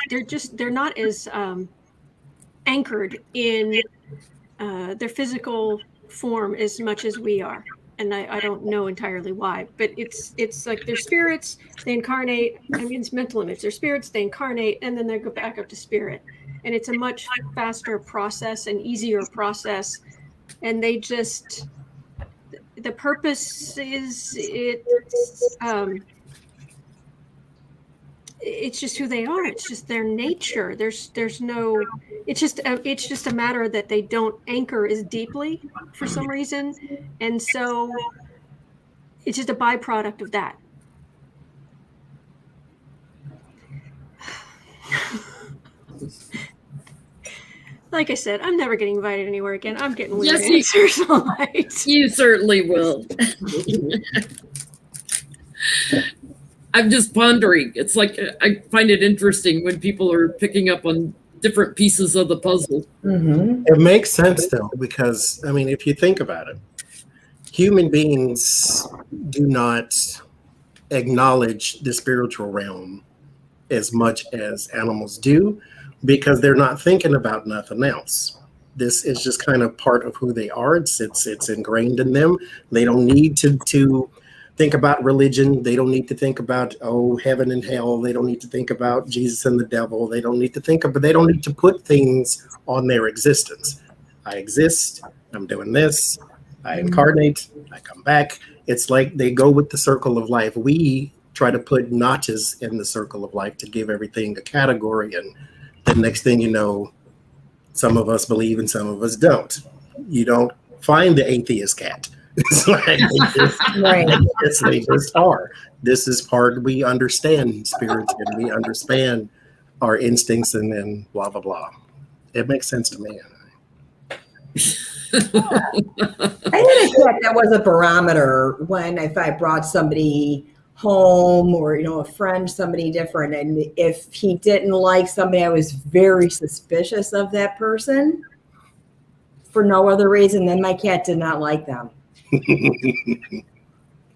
anchored in their physical form as much as we are. And I don't know entirely why, but it's like they're spirits, they incarnate. I mean, it's mental image. They're spirits, they incarnate, and then they go back up to spirit. And it's a much faster process, an easier process. And they just, the purpose is it's just who they are. It's just their nature. There's no, it's just a matter that they don't anchor as deeply for some reason. And so it's just a byproduct of that. Like I said, I'm never getting invited anywhere again. I'm getting weird answers all night. You certainly will. I'm just pondering. It's like I find it interesting when people are picking up on different pieces of the puzzle. Mm-hmm. It makes sense though, because I mean, if you think about it, human beings do not acknowledge the spiritual realm as much as animals do, because they're not thinking about nothing else. This is just kind of part of who they are. It's ingrained in them. They don't need to think about religion. They don't need to think about, heaven and hell. They don't need to think about Jesus and the devil. They don't need to they don't need to put things on their existence. I exist, I'm doing this, I incarnate, I come back. It's like they go with the circle of life. We try to put notches in the circle of life to give everything a category, and the next thing you know, some of us believe and some of us don't. You don't find the atheist cat. It's like they just are. This is part, we understand spirits and we understand our instincts and then blah, blah, blah. It makes sense to me. I had a cat that was a barometer when if I brought somebody home or, a friend, somebody different. And if he didn't like somebody, I was very suspicious of that person for no other reason than my cat did not like them.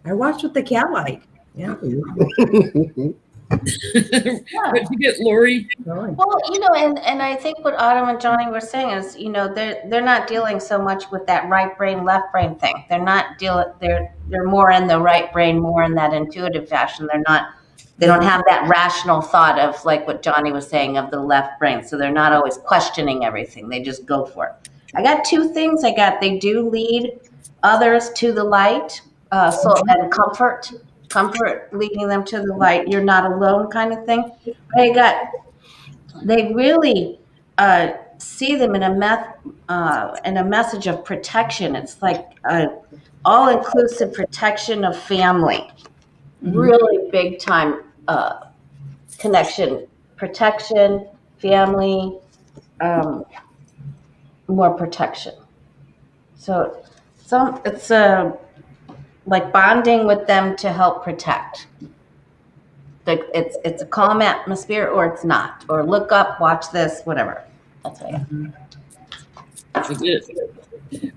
I watched what the cat liked. Yeah. What'd you get, Lori? Well, and I think what Autumn and Johnny were saying is, they're not dealing so much with that right brain, left brain thing. They're not they're more in the right brain, more in that intuitive fashion. They don't have that rational thought of like what Johnny was saying of the left brain. So they're not always questioning everything. They just go for it. I got two things. They do lead others to the light, and comfort leading them to the light. You're not alone, kind of thing. They really see them in a message of protection. It's like all-inclusive protection of family, really big time connection, protection, family, more protection. So it's like bonding with them to help protect. It's a calm atmosphere, or it's not. Or look up, watch this, whatever. That's what I got.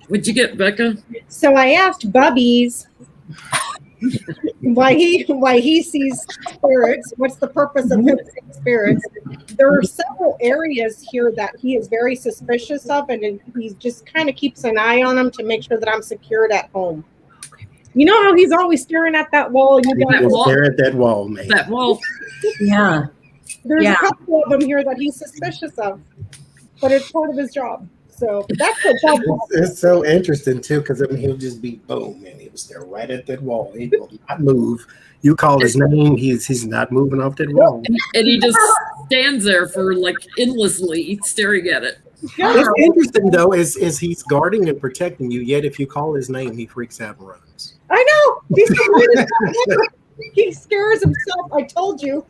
What'd you get, Becca? So I asked Bubbies why he sees spirits. What's the purpose of him seeing spirits? There are several areas here that he is very suspicious of, and he just kind of keeps an eye on them to make sure that I'm secured at home. You know how he's always staring at that wall? Stare at that wall, man. That wall. Yeah. There's a couple of them here that he's suspicious of, but it's part of his job. So that's it's so interesting too, because he'll just be boom, and he'll stare right at that wall. He will not move. You call his name, he's not moving off that wall. And he just stands there for like endlessly staring at it. What's interesting though is he's guarding and protecting you, yet if you call his name, he freaks out and runs. I know. He scares himself. I told you.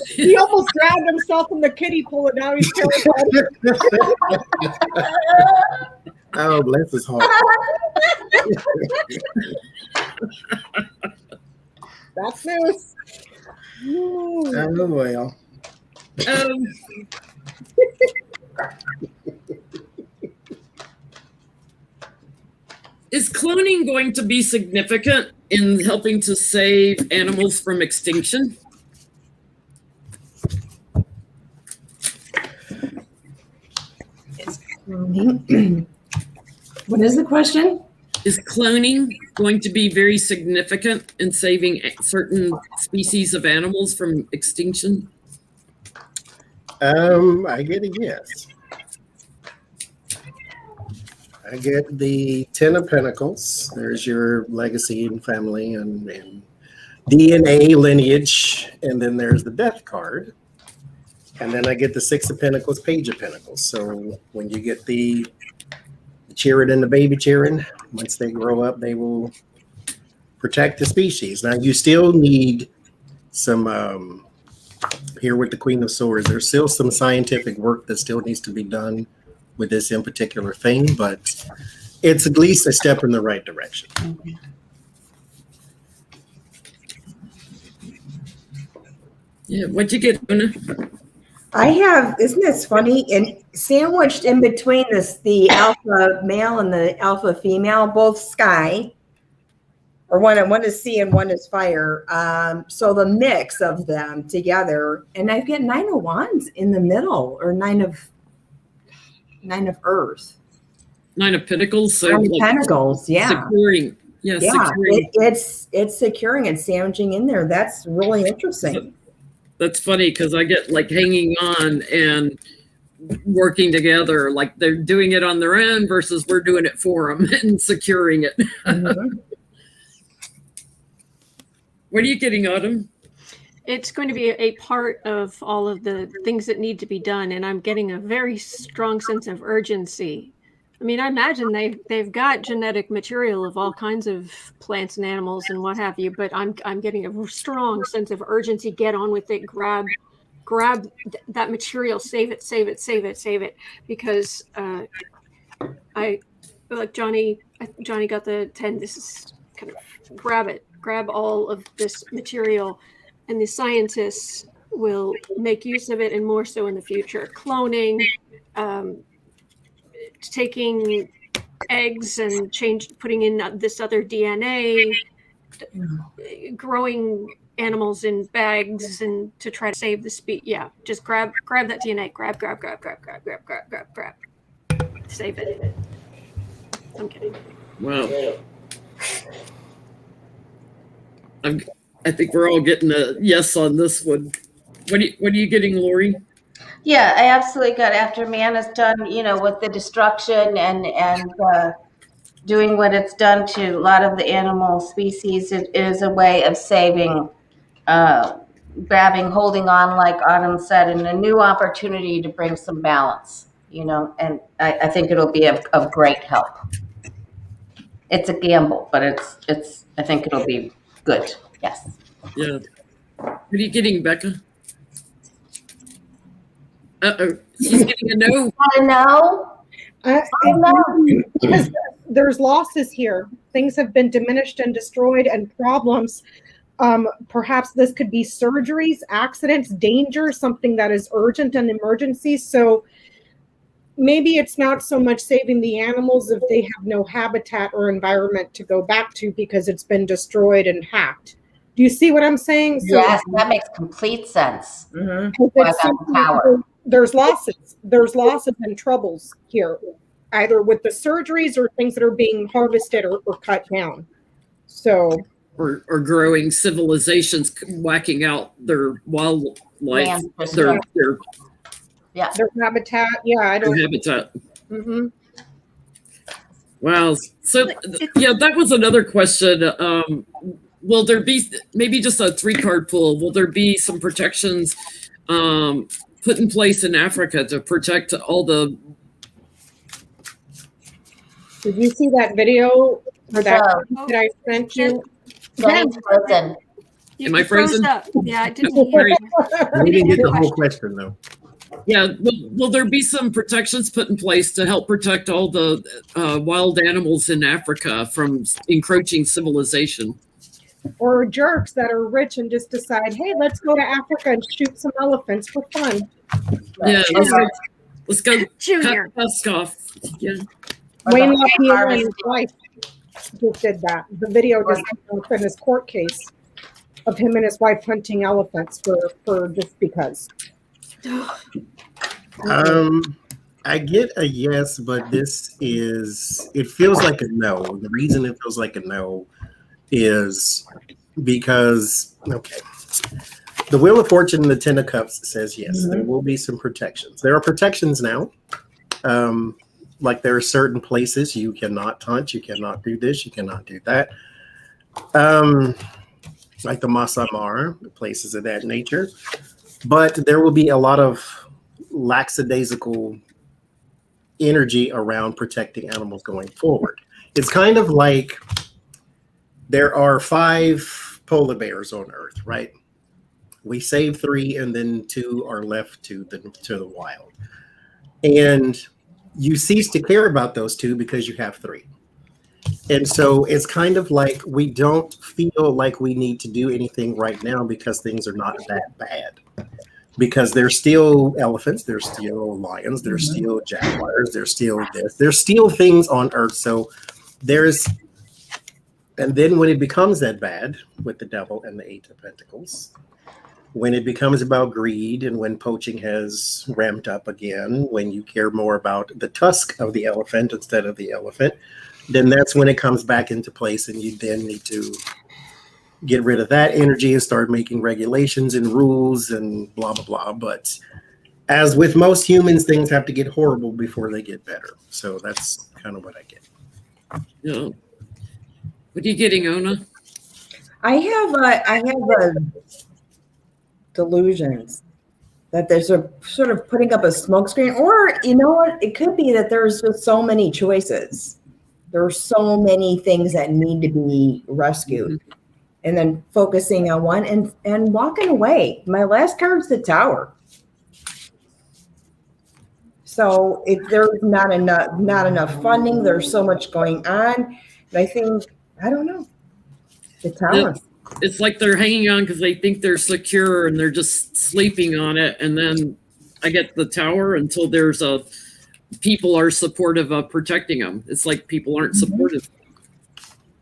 He almost grabbed himself from the kiddie pool, and now he's terrified. Oh, bless his heart. That's news. Oh, well. Is cloning going to be significant in helping to save animals from extinction? What is the question? Is cloning going to be very significant in saving certain species of animals from extinction? I get a yes. I get the 10 of Pentacles. There's your legacy and family and DNA lineage. And then there's the Death card. And then I get the 6 of Pentacles, Page of Pentacles. So when you get the Chirin and the baby Chirin, once they grow up, they will protect the species. Now, you still need some, here with the Queen of Swords, there's still some scientific work that still needs to be done with this in particular thing, but it's at least a step in the right direction. Yeah, what'd you get, Una? I have, isn't this funny? And sandwiched in between this, the alpha male and the alpha female, both sky, or one is sea and one is fire. So the mix of them together, and I've got 9 of Wands in the middle, or 9 of Earth. 9 of Pentacles. So 9 of Pentacles, yeah. Securing. Yeah, securing. It's securing and sandwiching in there. That's really interesting. That's funny because I get like hanging on and working together, like they're doing it on their own versus we're doing it for them and securing it. Mm-hmm. What are you getting, Autumn? It's going to be a part of all of the things that need to be done, and I'm getting a very strong sense of urgency. I mean, I imagine they've got genetic material of all kinds of plants and animals and what have you, but I'm getting a strong sense of urgency. Get on with it. Grab that material. Save it. Because I like Johnny got the 10. This is kind of grab it. Grab all of this material, and the scientists will make use of it, and more so in the future. Cloning. Taking eggs and putting in this other DNA, growing animals in bags and to try to save the species. Yeah, just grab that DNA. Grab. Save it. I'm kidding. Wow. I think we're all getting a yes on this one. What are you getting, Lori? Yeah, I absolutely got after man is done, with the destruction and doing what it's done to a lot of the animal species. It is a way of saving, grabbing, holding on, like Autumn said, and a new opportunity to bring some balance, and I think it'll be of great help. It's a gamble, but I think it'll be good. Yes. Yeah. What are you getting, Becca? Uh-oh, she's getting a no. I know. I know. Because there's losses here. Things have been diminished and destroyed, and problems. Perhaps this could be surgeries, accidents, danger, something that is urgent and emergency. So maybe it's not so much saving the animals if they have no habitat or environment to go back to because it's been destroyed and hacked. Do you see what I'm saying? So, yes, that makes complete sense. Mm-hmm. There's losses and troubles here, either with the surgeries or things that are being harvested or cut down. So, or growing civilizations whacking out their wildlife, their habitat. Yeah, their habitat. Mm-hmm. Wow. So yeah, that was another question. Will there be maybe just a 3-card pool? Will there be some protections put in place in Africa to protect all the? Did you see that video or that I sent you? Frozen. Am I frozen? Yeah, I didn't. We didn't get the whole question though. Yeah, will there be some protections put in place to help protect all the wild animals in Africa from encroaching civilization? or jerks that are rich and just decide, hey, let's go to Africa and shoot some elephants for fun. Yeah, let's go Junior. cut the tusk off. Yeah. Wayne the LaPierre and harvest. his wife just did that. The video just came up in his court case of him and his wife hunting elephants for just because. I get a yes, but it feels like a no. The reason it feels like a no is because, okay, the Wheel of Fortune and the Ten of Cups says yes, there will be some protections. There are protections now. Like there are certain places you cannot hunt, you cannot do this, you cannot do that. Like the Masai Mara, places of that nature. But there will be a lot of lackadaisical energy around protecting animals going forward. It's kind of like there are 5 polar bears on Earth, right? We save 3 and then 2 are left to the wild. And you cease to care about those 2 because you have 3. And so it's kind of like we don't feel like we need to do anything right now because things are not that bad. Because there's still elephants, there's still lions, there's still jaguars, there's still this, there's still things on Earth. So and then when it becomes that bad with the devil and the 8 of Pentacles, when it becomes about greed and when poaching has ramped up again, when you care more about the tusk of the elephant instead of the elephant, then that's when it comes back into place and you then need to get rid of that energy and start making regulations and rules and blah, blah, blah. But as with most humans, things have to get horrible before they get better. So that's kind of what I get. Yeah. What are you getting, Ona? I have delusions that there's a sort of putting up a smokescreen, or you know what? It could be that there's just so many choices. There are so many things that need to be rescued. Mm-hmm. And then focusing on one and walking away. My last card's the Tower. So if there's not enough funding, there's so much going on. And I think, I don't know, the Tower. It's like they're hanging on because they think they're secure and they're just sleeping on it. And then I get the Tower until there's people are supportive of protecting them. It's like people aren't supportive.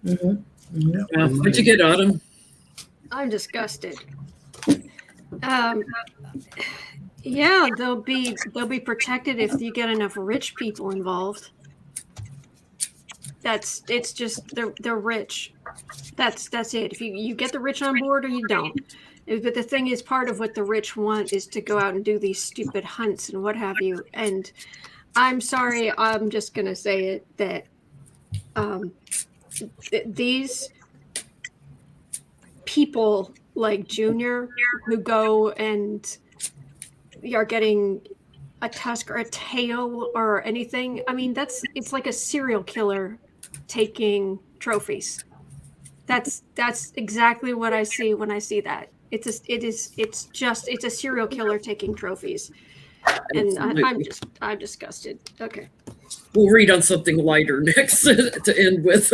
Mm-hmm. Mm-hmm. What'd you get, Autumn? I'm disgusted. Yeah, they'll be protected if you get enough rich people involved. It's just they're rich. That's it. If you get the rich on board or you don't. But the thing is, part of what the rich want is to go out and do these stupid hunts and what have you. And I'm sorry, I'm just gonna say it that these people like Junior who go and are getting a tusk or a tail or anything, I mean, it's like a serial killer taking trophies. That's exactly what I see when I see that. It's a serial killer taking trophies. And I'm disgusted. Okay. We'll read on something lighter next to end with.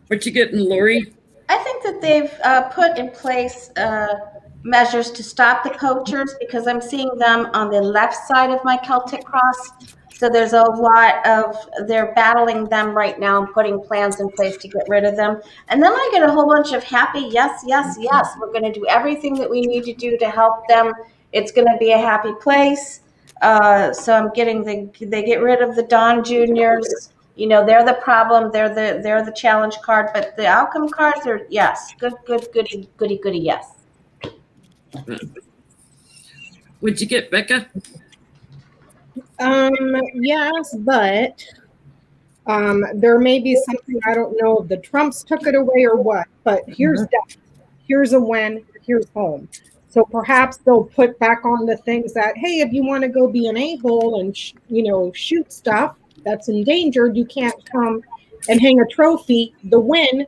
What you getting, Lori? I think that they've put in place measures to stop the poachers because I'm seeing them on the left side of my Celtic cross. So there's a lot of, they're battling them right now and putting plans in place to get rid of them. And then I get a whole bunch of happy, yes, yes, yes. We're going to do everything that we need to do to help them. It's going to be a happy place. So I'm getting they get rid of the Don Juniors. You know, they're the problem. They're the challenge card, but the outcome cards are yes, goody, yes. What'd you get, Becca? Yes, but there may be something, I don't know if the Trumps took it away or what, but here's death, here's a win, here's home. So perhaps they'll put back on the things that, hey, if you want to go be an a-hole and shoot stuff that's endangered, you can't come and hang a trophy, the win,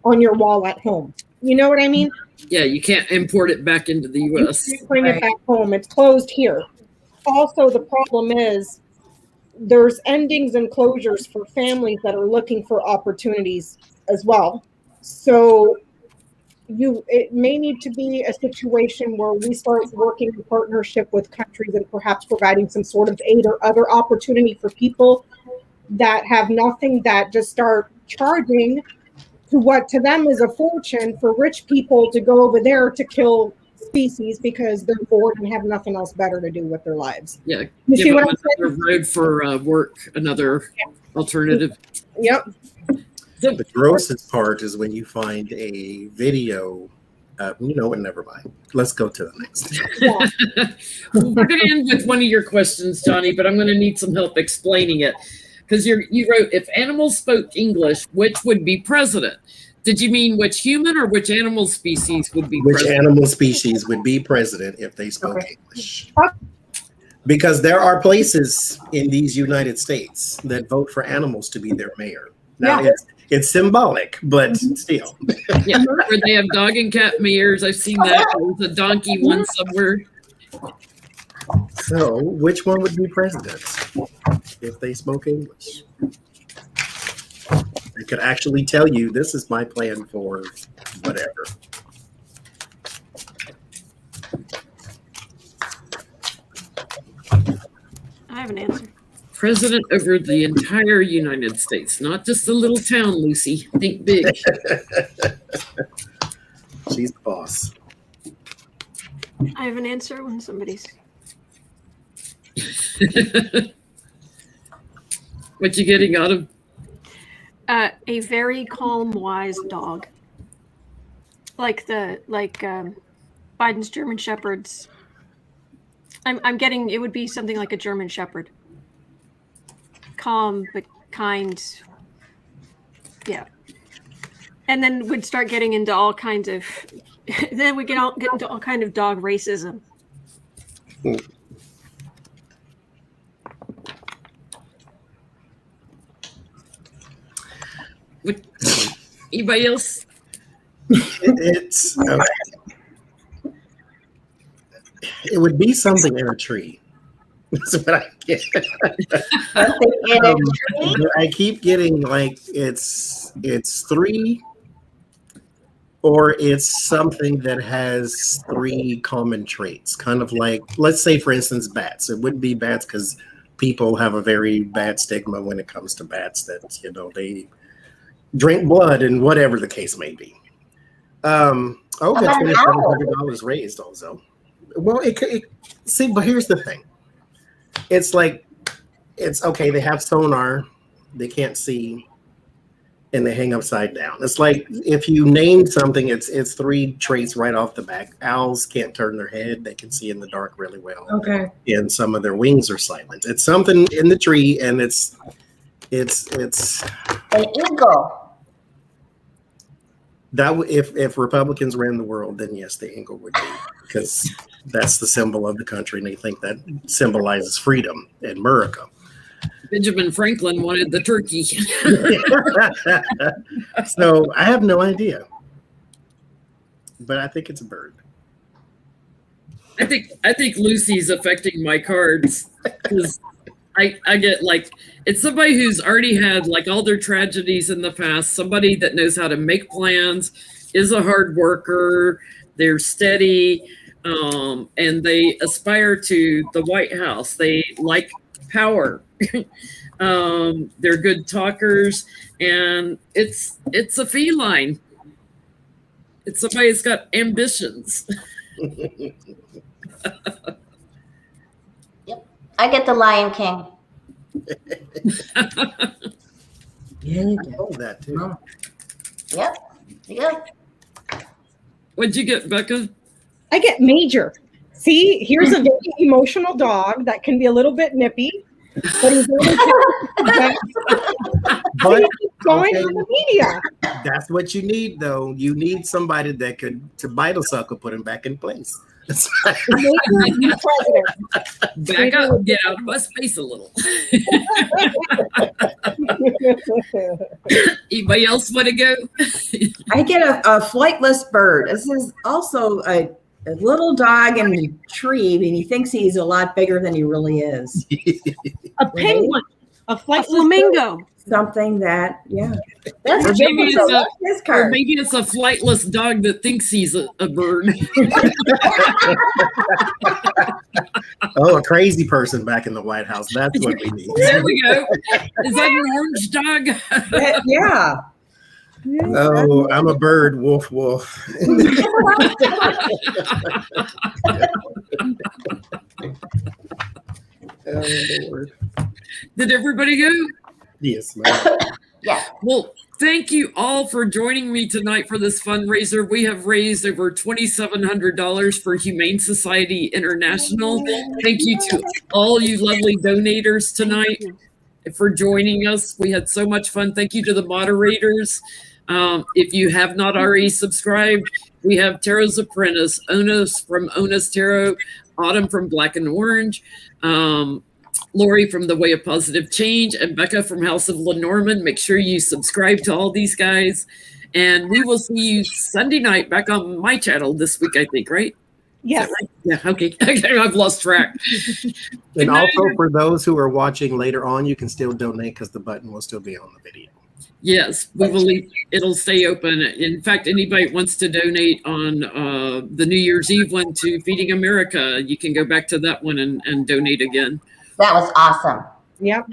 on your wall at home. You know what I mean? Yeah, you can't import it back into the U.S. You can't bring it back home. It's closed here. Also, the problem is there's endings and closures for families that are looking for opportunities as well. So it may need to be a situation where we start working in partnership with countries and perhaps providing some sort of aid or other opportunity for people that have nothing, that just start charging to what to them is a fortune for rich people to go over there to kill species because they're bored and have nothing else better to do with their lives. Yeah, You give see what them I'm saying? another road for work, another alternative. Yep. The grossest part is when you find a video. You know what? Never mind. Let's go to the next. We're going to end with one of your questions, Johnny, but I'm going to need some help explaining it. Because you wrote, if animals spoke English, which would be president? Did you mean which human or which animal species would be Which president? animal species would be president if they spoke English? Because there are places in these United States that vote for animals to be their mayor. Now, it's symbolic, but still. Yeah, where they have dog and cat mayors. I've seen that. There's a donkey one somewhere. So, which one would be president if they spoke English? They could actually tell you, this is my plan for whatever. I have an answer. President over the entire United States, not just a little town, Lucy. Think big. She's the boss. I have an answer when somebody's. What you getting out of? A very calm, wise dog. Like Biden's German Shepherds. I'm getting, it would be something like a German Shepherd. Calm but kind. Yeah. And then we'd start getting into all kinds of then we get into all kind of dog racism. What, anybody else? It's it would be something in a tree. That's what I get. I keep getting like it's three, or it's something that has three common traits. Kind of like, let's say, for instance, bats. It wouldn't be bats because people have a very bad stigma when it comes to bats. That they drink blood and whatever the case may be. That's $2,700 raised also. Well, see, but here's the thing. It's like, it's okay. They have sonar, they can't see, and they hang upside down. It's like if you name something, it's three traits right off the back. Owls can't turn their head; they can see in the dark really well. Okay. And some of their wings are silent. It's something in the tree, and it's An eagle. That if Republicans ran the world, then yes, the eagle would be, because that's the symbol of the country, and they think that symbolizes freedom in America. Benjamin Franklin wanted the turkey. So I have no idea, but I think it's a bird. I think Lucy's affecting my cards because I get like, it's somebody who's already had like all their tragedies in the past, somebody that knows how to make plans, is a hard worker, they're steady, and they aspire to the White House. They like power. They're good talkers, and it's a feline. It's somebody that's got ambitions. Yep. I get the Lion King. Yeah, you I do. know that too. Yep. Yep. What'd you get, Becca? I get Major. See, here's a very emotional dog that can be a little bit nippy, but he's really But going okay, on the media. that's what you need, though. You need somebody that could to bite a sucker, put him back in place. Major is president. Back up, get out of my space a little. Anybody else want to go? I get a flightless bird. This is also a little dog in a tree, and he thinks he's a lot bigger than he really is. A penguin. A A flightless flamingo. something that, yeah. Or That's maybe Jim. it's So a- that's his Or card. maybe it's a flightless dog that thinks he's a bird. Oh, a crazy person back in the White House. That's what we need. There we go. Is that an orange dog? Yeah. Oh, I'm a bird. Woof, woof. Oh, Lord. Did everybody go? Yes, ma'am. Yeah. Well, thank you all for joining me tonight for this fundraiser. We have raised over $2,700 for Humane Society International. Thank you to all you lovely donators tonight for joining us. We had so much fun. Thank you to the moderators. If you have not already subscribed, we have Tarot's Apprentice, Onas from Onas Tarot, Autumn from Black and Orange, Lori from The Way of Positive Change, and Becca from House of Lenormand. Make sure you subscribe to all these guys. And we will see you Sunday night back on my channel this week, I think, right? Yes. Right? Yeah, okay. I've lost track. And also for those who are watching later on, you can still donate because the button will still be on the video. Yes, we believe it'll stay open. In fact, anybody that wants to donate on the New Year's Eve one to Feeding America, you can go back to that one and donate again. That was awesome. Yep.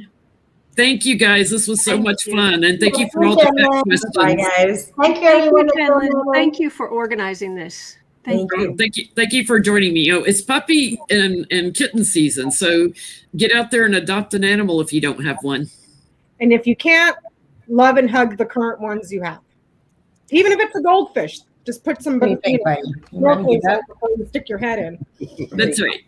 Thank you, guys. This was so much fun. And thank you for all Thank the you, questions. Bye, guys. Thank you, Thank everyone. you, Penland. Thank you for organizing this. Thank you. Thank you for joining me. Oh, it's puppy and kitten season, so get out there and adopt an animal if you don't have one. And if you can't, love and hug the current ones you have. Even if it's a goldfish, just put some snorkels on before you stick your head in. That's right.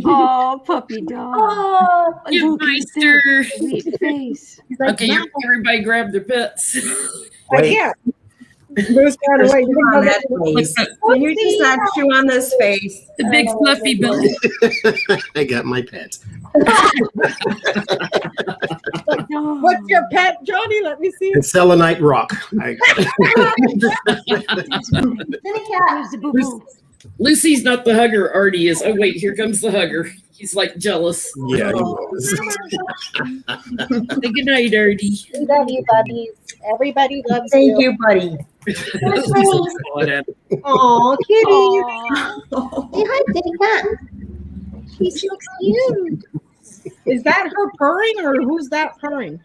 Oh, puppy dog. Oh, You Look at meister. that sweet face. He's like, Okay, "No, everybody grab their pets. I can't. Moose ran away. You On can that hug it. face. Can you just not chew on this face? The big fluffy belly. I got my pet. Oh. What's your pet, Johnny? Let me see. It's selenite rock. Kitty cat. Where's the boo-boo? Lucy's not the hugger. Artie is. Oh wait, here comes the hugger. He's like jealous. Yeah, he was. Say good night, Artie. We love you, buddies. Everybody loves Thank you. you, buddy. Aw, kitty. Aw. Say hi, kitty cat. She's so cute. Is that her purring or who's that purring?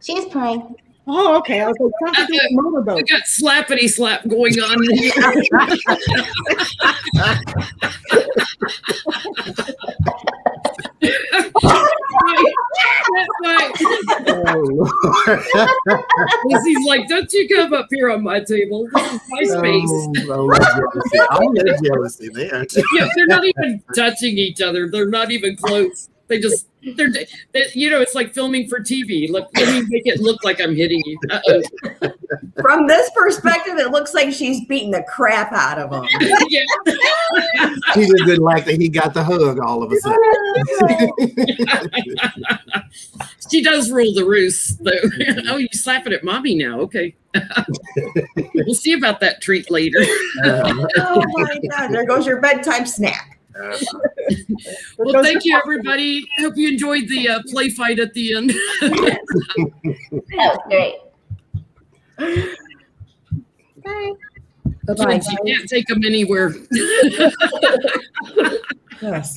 She's purring. Oh, okay. I was like, sounds like a We motorboat. got slappity slap going on. Oh, Lucy's like, don't you come up here on my table. This is my space. jealousy. I'm a jealousy there. Yeah, they're not even touching each other. They're not even close. It's like filming for TV. Let me make it look like I'm hitting you. Uh-oh. From this perspective, it looks like she's beating the crap out of him. Yeah. He just didn't like that he got the hug all of a sudden. She does rule the roost, though. Oh, you slapping at mommy now? Okay. We'll see about that treat later. Oh my God, there goes your bedtime snack. Well, thank you, everybody. Hope you enjoyed the play fight at the end. That was great. Bye-bye. Kids, you can't take them anywhere. Yes.